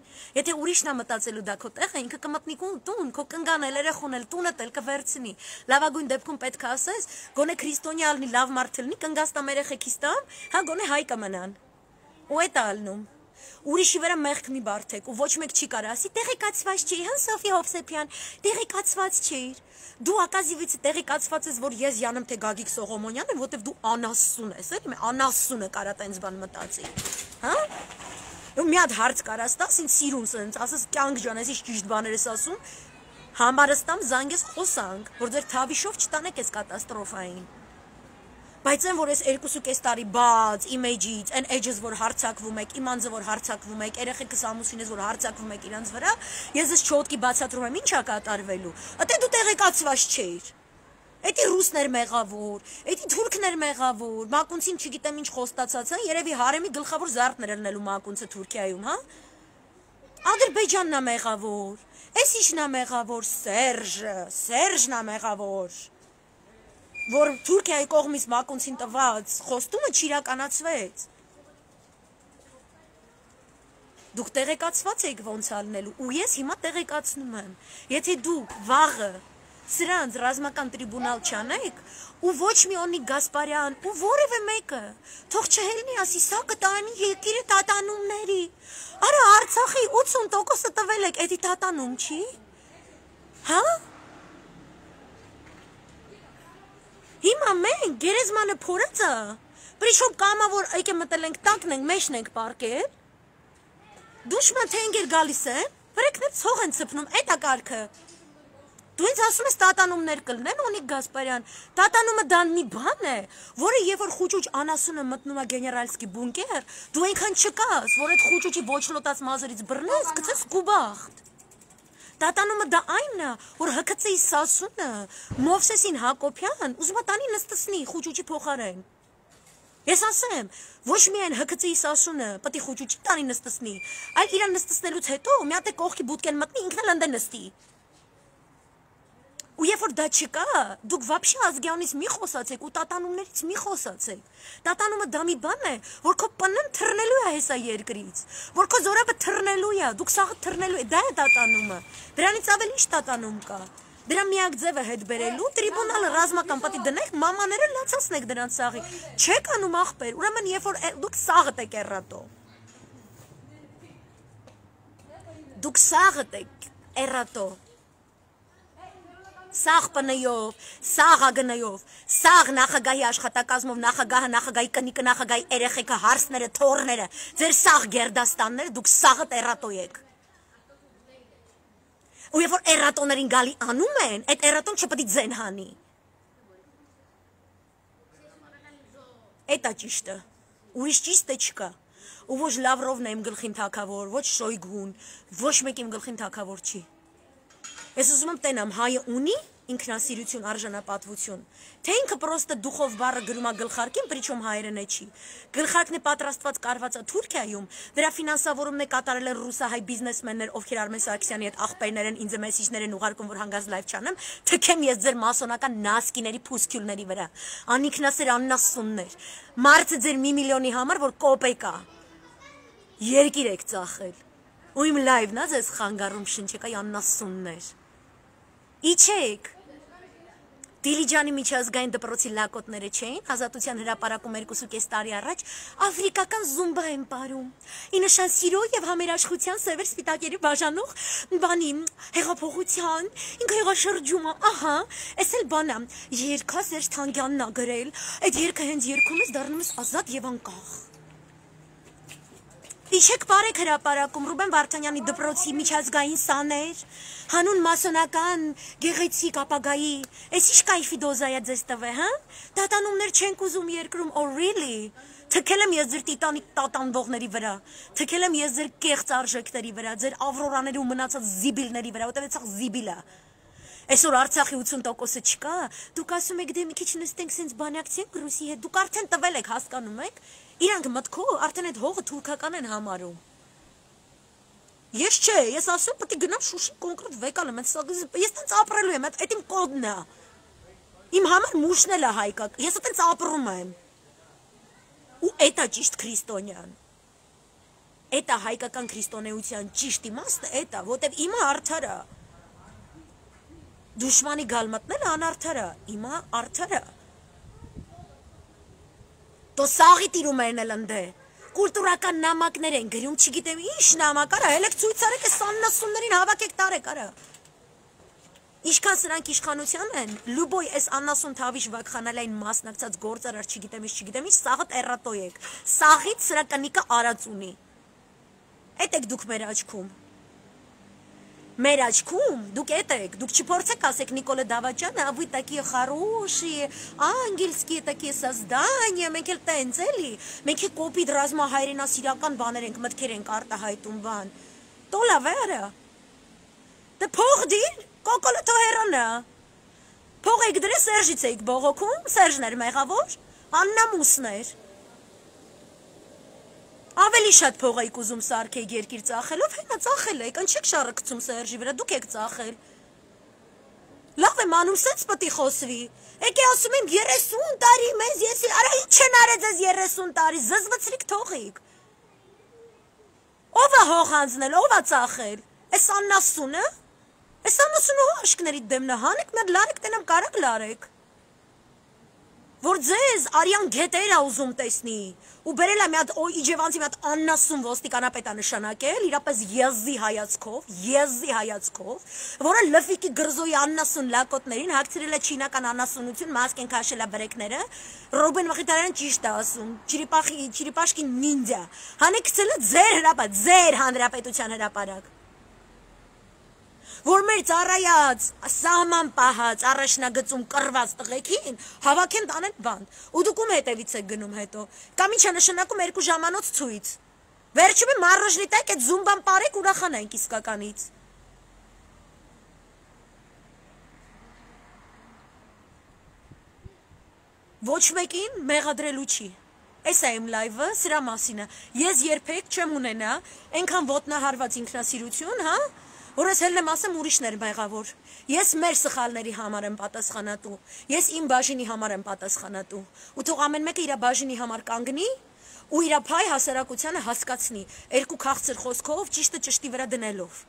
եթե ուրիշն է մտածելու դա քո տեղը, ինքը կմտնի տուն, քո կնգան էլ երեխուն էլ տունդ էլ կվերցնի, լավագույն դեպքում պետք է ասես, գոնե քրիստոնյա լինի, լավ մարդ լինի, կնգաս տամ երեխեքիս տամ, հա գոնե հայ կմնան, ու էդ է ալնում, ուրիշի վրա մեղք մի բարդեք, ու ոչ մեկ չի կարա ասի, տեղեկացված չի, հա Սոֆի Հովսեփյան, տեղեկացված չէիր, դու ակազիվից տեղեկացված ես, որ ես յանեմ թե Գագիկ Սողոմոնյան եմ, որտեվ դու անասուն ես, էլի, անասունը կարա տենց բան մտածի, հա, ու մի հատ հարց կարաս տաս, ինձ սիրուն սենց, ասես կյանք ջան, ես ճիշտ բաներ ես ասում, համարս տամ զանգես խոսանք, որ ձեր թավիշով չտանեք ես կատաստրոֆային, բայց են, որ ես 2.5 տարի բաց, իմեջից, են էջս, որ հարցակվում եք, իմանձը, որ հարցակվում եք, երեխեքս ամուսինես, որ հարցակվում եք իրանց վրա, ես ես չոտքի բացատրում եմ, ինչ է կատարվելու, ատե դու տեղեկացված չէիր, էդի ռուսներ մեղավոր, էդի թուրքներ մեղավոր, մակունցին չգիտեմ ինչ խոստացած, երևի հարեմի գլխավոր զարդներ ելնելու մակունցը Թուրքիայում, հա, Ադրբեջանն է մեղավոր, էս ինչն է մեղավոր, Սերժն է մեղավոր, որ Թուրքիայի կողմից մակունցին տված խոստումը չիրականացվեց։ Դուք տեղեկացված եք ոնց ալնելու, ու ես հիմա տեղեկացնում եմ։ Եթե դուք վաղը սրանց ռազմական տրիբունալ չանեք, ու ոչ մի Օնիկ Գասպարյան, ու որևէ մեկը, թող չհելնի ասի, սա կտանի երկիրը տատանումների։ Արա Արցախի 80%-ը տվել եք, էդի տատանում չի։ Հա? Հիմա մենք գերեզմանը փորած է, Причем կամավոր եկե մտել ենք տակն ենք, մեջն ենք պարկել, դուշմա թե ընկեր գալիս են, վրեքն էլ ցող են ծպնում, էդ է կարգը։ Դու ինձ ասում ես տատանումներ կլնեն, Օնիկ Գասպարյան, տատանումը դա մի բան է, որը երբ որ խուճուճ անասունը մտնում է գեներալսկի բունկեր, դու այնքան չկաս, որ այդ խուճուճի ոչլոտած մազերից բռնես, գցես գուբախտ։ Տատանումը դա այն է, որ ՀԿՑ-ի Սասունը, Մովսեսին Հակոբյան, ուզում է տանի նստսնի խուճուճի փոխարեն։ Ես ասեմ, ոչ միայն ՀԿՑ-ի Սասունը պետք է խուճուճի տանի նստսնի, այլ իրան նստսնելուց հետո մի հատ է կողքի բուտկեն մտնի, ինքն էլ ընդ նստի։ Ու երբ որ դա չկա, դուք вообще ազգյանից մի խոսացեք ու տատանումներից մի խոսացեք։ Տատանումը դա մի բան է, որ քո ՊՆ-ն թռնելու է հեսա երկրից, որ քո զորավը թռնելու է, դուք սաղը թռնելու է, դա է տատանումը։ Դրանից ավելի ինչ տատանում կա։ Դրա միակ ձևը հետ բերելու, տրիբունալը ռազմական պատի դնեք, մամաները լացացնեք դրանց սաղի։ Չեք անում ախպեր, ուրեմն երբ որ դուք սաղդ եք էռատո։ Դուք սաղդ եք էռատո։ Սաղ պնեյով, սաղ ագնեյով, սաղ նախագահի աշխատակազմով, նախագահի կնիկը, նախագահի երեխեքը, հարսները, թորները, ձեր սաղ գերդաստանները, դուք սաղը էռատո եք։ Ու երբ որ էռատոներին գալի անում են, այդ էռատոն չպետք է ձեն հանի։ Էտա ճիշտը, ուրիշ ճիշտ է չկա։ Ու ոչ Լավրովն է իմ գլխին թագավոր, ոչ Շոյգուն, ոչ մեկ իմ գլխին թագավոր չի։ Ես ուզում եմ տենամ, հայը ունի ինքնասիրություն, արժանապատվություն, թե ինքը պրոստը դուխով բառը գրում է գլխարկին, պրիչոմ հայերեն է չի։ Գլխարկն է պատրաստված կարված է Թուրքիայում, դրա ֆինանսավորումն է կատարել են ռուսահայ բիզնեսմեններ, ովքեր Արմեն Սարգսյանի հետ աղբերներ են, ինձ մեսիջներ են ուղարկում, որ հանգած լայվ չանեմ, թքեմ ես ձեր մասոնական նասկիների փուսքյուլների վրա, անիքնասեր աննասուններ, մարդը ձեր 1 միլիոնի համար, որ կոպեկ է, երկիր եք ծախել, ու իմ լայվն է ձեզ խանգարում շնչեք, այ աննասուններ, իչեք, Դիլիջանի միջազգային դպրոցի լակոտները չէին, ազատության հրապարակում 2.5 տարի առաջ աֆրիկական զումբա են պարում, ի նշան սիրո և համերաշխության սևեր սպիտակերի բաժանող բանի հեղափոխության, ինքը հեղաշրջում է, ահա, էս էլ բանա, երգա Սերժ Թանգյանն ա գրել, այդ երգը հենց երգում ես դառնում ես ազատ և անկախ։ Իչեք բարեք հրապարակում Ռուբեն Վարդանյանի դպրոցի միջազգային սաներ, հանուն մասոնական գեղեցիկ ապագայի, էս ինչ կայֆի դոզայա ձեզ տվե, հա? Տատանումներ չենք ուզում երկրում, oh really? Թքել եմ ես ձեր տիտանիկ տատանվողների վրա, թքել եմ ես ձեր կեղծ արժեքների վրա, ձեր ավրորաների ու մնացած զիբիլների վրա, որտեղ էցախ զիբիլ է։ Այսօր Արցախի 80%-ը չկա, դուք ասում եք դե մի քիչ նստենք սենց բանակցենք Ռուսի հետ, դուք արդեն տվել եք, հասկանում եք, իրանք մտքով արդեն այդ հողը թուրքական են համարում։ Ես չէ, ես ասում պետք է գնամ Շուշի կոնկրետ վեկալեմ, ես տենց ապրելու եմ, այդ իմ կոդն է։ Իմ համար մուշն էլ է հայկակ, ես տենց ապրում եմ։ Ու էտա ճիշտ քրիստոնյան։ Էտա հայկական քրիստոնեության ճիշտ իմաստը էտա, որտեվ իմը արդար է։ Դուշմանի գալ մտնել անարդարը, իմա արդարը։ Դո սաղի տիրումերն էլ ընդե, կուլտուրական նամակներ են գրում, չգիտեմ ինչ նամակ արա, հելեք ցույց արեք այս աննասուններին հավաքեք տարեք արա։ Ինչքան սրանք իշխանության են, լուբոյ այս աննասուն թավիշ վակխանալային մասնակցած գործարար չգիտեմ ինչ, սաղըտ էռատո եք, սաղից սրա կնիկը արած ունի։ Էդ եք դուք մեր աչքում։ Մեր աչքում, դուք էդ եք, դուք չփորձեք ասեք Նիկոլա Դավաճյանը, а вы такие хорошие, ангельские такие создания, մենք էլ տենց էլի, մենք էլ կոպիտ ռազմահայրենասիրական բաներ ենք, մտքեր ենք արտահայտում բան։ Տոլա վերը։ Դե փող դիր, կոկոլը թո հերանա։ Փող եք դրե Սերժից եք բողոքում, Սերժն էր մեղավոր, աննամուսներ։ Ավելի շատ փող եք ուզում սարքեք երկիր ծախելով, հենա ծախել եք, ընչեք շարը գցում Սերժի վրա, դուք եք ծախել։ Լավ եմ անում, սենց պետք է խոսվի։ Եկե ասում եմ 30 տարի մեզ, ես արա ինչ են արեց ես 30 տարի, զզվցրիք թողիկ։ Ով է հող հանձնել, ով է ծախել։ Էս աննասունը։ Էս աննասունը աշկների դեմն է, հանեք մեր լարեք տենամ կարակ լարեք։ Որ ձեզ արյան գետեր ա ուզում տեսնի, ու բերել է մի հատ իջևանցի մի հատ աննասուն ոստիկանապետ ա նշանակել, իրապես եզի հայացքով, որը լֆիկի գրզոյի աննասուն լակոտներին հագցրել է չինական աննասունություն, մասկեն քաշել է բրեկները, Ռոբեն Մխիթարյանը ճիշտ է ասում, Չիրիպաշկի նինդзя, հանեք գցել է ձեր հանրապետության հրապարակ։ Որ մեր ծառայած, սահման պահած, առաջնագծում կռված տղեկին հավաքեն տանեն բանդ, ու դուք ում հետևից եք գնում հետո, կամ ինչ է նշանակում 2 ժամանոց ցույց, վերջում է մարրոժնի տակ այդ զումբան պարեք ուրախանանք իսկականից։ Ոչ մեկին մեղադրելու չի, այս է իմ լայվը, սրա մասին է, ես երբեք չեմ ունենա, այնքան ոտնահարված ինքնասիրություն, հա, որ ես հելն եմ ասեմ ուրիշներ մեղավոր, ես մեր սխալների համար եմ պատասխանատու, ես իմ բաժինի համար եմ պատասխանատու, ու թող ամեն մեկը իր բաժինի համար կանգնի, ու իր փայ հասարակությանը հասկացնի, 2 քաղցր խոսքով ճիշտը ճշտի վրա դնելով,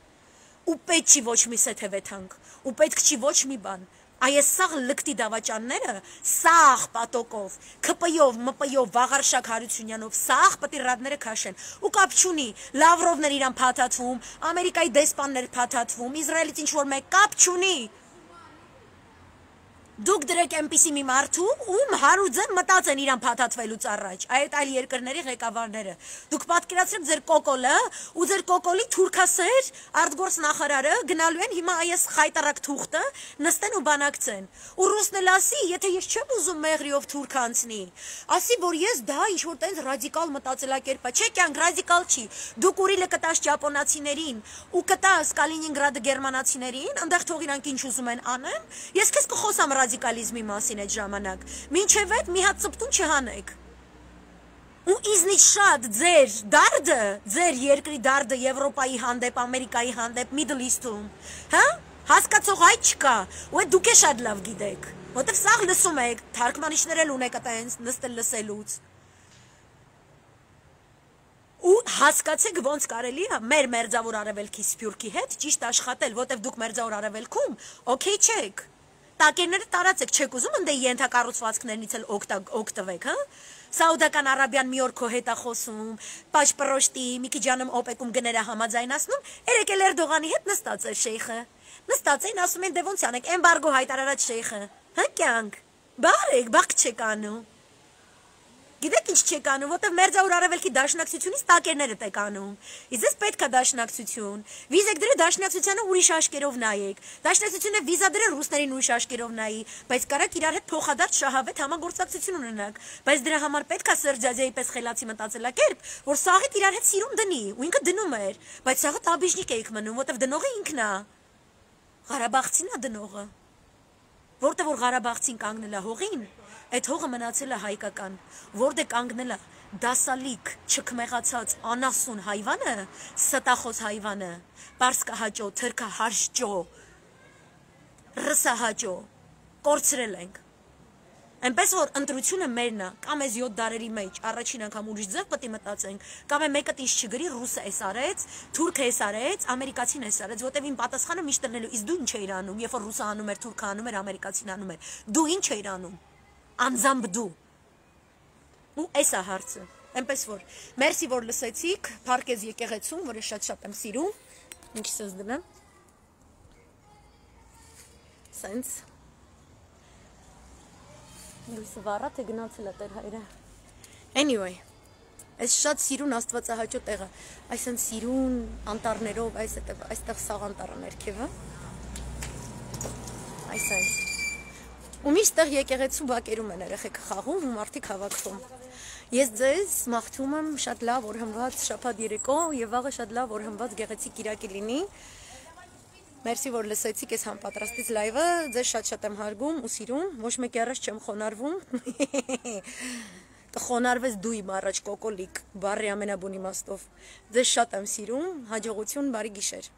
ու պետք չի ոչ մի սեթևեթանք, ու պետք չի ոչ մի բան, այս սաղ լկտի դավաճանները, սաղ պատոկով, քպյով, մպյով, Վաղարշակ Հարությունյանով, սաղ պատիրադները քաշեն, ու կապ չունի, Լավրովներ իրան փաթաթվում, Ամերիկայի դեսպաններ փաթաթվում, Իսրայելից ինչ-որ մեկ կապ չունի, դուք դրեք այնպիսի մի մարդու, ում հարուձը մտած են իրան փաթաթվելուց առաջ, այդ այլ երկրների ղեկավարները, դուք պատկերացրեք ձեր կոկոլը, ու ձեր կոկոլի թուրքասեր արտգործ նախարարը գնալու են հիմա այս խայտարակ թուղթը, նստեն ու բանակցեն, ու ռուսն էլ ասի, եթե ես չեմ ուզում մեղրիով թուրք անցնի, ասի, որ ես դա ինչ-որ տենց ռադիկալ մտածելակերպ է, չէ կյանք ռադիկալ չի, դուք Ուրիլը կտաս ճապոնացիներին, ու կտաս Կալինինգրադը գերմանացիներին, այնտեղ թող իրանք ինչ ուզում են անեն, ես քեզ կխոսամ ռադիկալիզմի մասին այդ ժամանակ, մինչև այդ մի հատ ծպտուն չհանեք, ու իզնից շատ ձեր դարդը, ձեր երկրի դարդը Եվրոպայի հանդեպ, Ամերիկայի հանդեպ, Middle East-ում, հա, հասկացող այ չկա, ու այդ դուք է շատ լավ գիտեք, որտև սաղ լսում եք, թարգմանիչներ էլ ունեք այտենց նստել լսելուց, ու հասկացեք ոնց կարելի է մեր մերձավոր արևելքի սփյուռքի հետ ճիշտ աշխատել, որտև դուք մերձավոր արևելքում, օքեյ չեք, տակերները տարածեք, չեք ուզում ընդե ենթակառուցվածքներից էլ օգտվեք, հա? Սաուդական Արաբիան մի օր քո հետ է խոսում, պաշպրոշտի, մի քիչ անում օպեկում գները համաձայնացնում, երեք էլ Էրդողանի հետ նստած էր շեյխը։ Նստած էին ասում են դե ոնց անեք, էմբարգո հայտարարած շեյխը։ Հա կյանք։ Բարեք, բախ չեք անում։ Գիտեք ինչ չեք անում, որտեղ մերձավոր արևելքի դաշնակցությունից տակերներդ եք անում։ Իսկ ես պետք է դաշնակցություն։ Վիզեք դրե դաշնակցությանը ուրիշ աշկերով նայեք։ Դաշնակցությունը վիզա դրե ռուսներին ուրիշ աշկերով նայի, բայց կարաք իրար հետ փոխադարձ շահավետ համագործակցություն ունենաք։ Բայց դրա համար պետք է Սերժադյայի պես խելացի մտածելակերպ, որ սաղիդ իրար հետ սիրուն դնի, ու ինքը դնում էր, բայց սաղը տաբիժնիկ էիք մնում, որտեղ դնողը ինքն է։ Ղարաբաղցին է դնողը։ Որտեղ որ Ղարաբաղցին կանգնել է հողին, այդ հողը մնացել է հայկական, որտեղ կանգնել է դասալիկ, չքմեղացած անասուն հայվանը, ստախոս հայվանը, պարսկահաճո, թրքահաշճո, ռսահաճո, կորցրել ենք։ Այնպես որ ընտրությունը մերն է, կամ այս 7 դարերի մեջ առաջին անգամ ուրիշ ձև պետք է մտածենք, կամ մեկը տիշ չգրի ռուսը էս արեց, թուրքը էս արեց, ամերիկացին էս արեց, որտեվ իմ պատասխանը միշտ դնելու, իսկ դու ինչ էիր անում, երբ որ ռուսը անում էր, թուրքը անում էր, ամերիկացին անում էր, դու ինչ էիր անում, անձամբ դու։ Ու էս է հարցը։ Այնպես որ, մերսի որ լսեցիք, Փարքեզ եկեղեցում, որ ես շատ եմ սիրում, ինչպես դնեմ։ Սենց Լույսը վառա թե գնացել է տեր հայրը։ Anyway, այս շատ սիրուն աստվածահաճո տեղը, այսինքն սիրուն անտառներով, այստեղ սաղ անտառը ներքևը։ Այսինքն ու միշտ տեղ եկեղեցու բակերում են երեխեք խաղում ու մարդիկ հավաքվում։ Ես ձեզ մաղթում եմ շատ լավ օրհնված շաբաթ երեկո եւ վաղը շատ լավ օրհնված գեղեցիկ կիրակի լինի։ Մերսի որ լսեցիք ես համապատրաստից լայվը, ձեզ շատ եմ հարգում ու սիրում, ոչ մեկի առաջ չեմ խոնարհվում։ Կխոնարհվես դու իմ առաջ կոկոլիկ, բառի ամենաբուն իմաստով։ Ձեզ շատ եմ սիրում, հաջողություն, բարի գիշեր։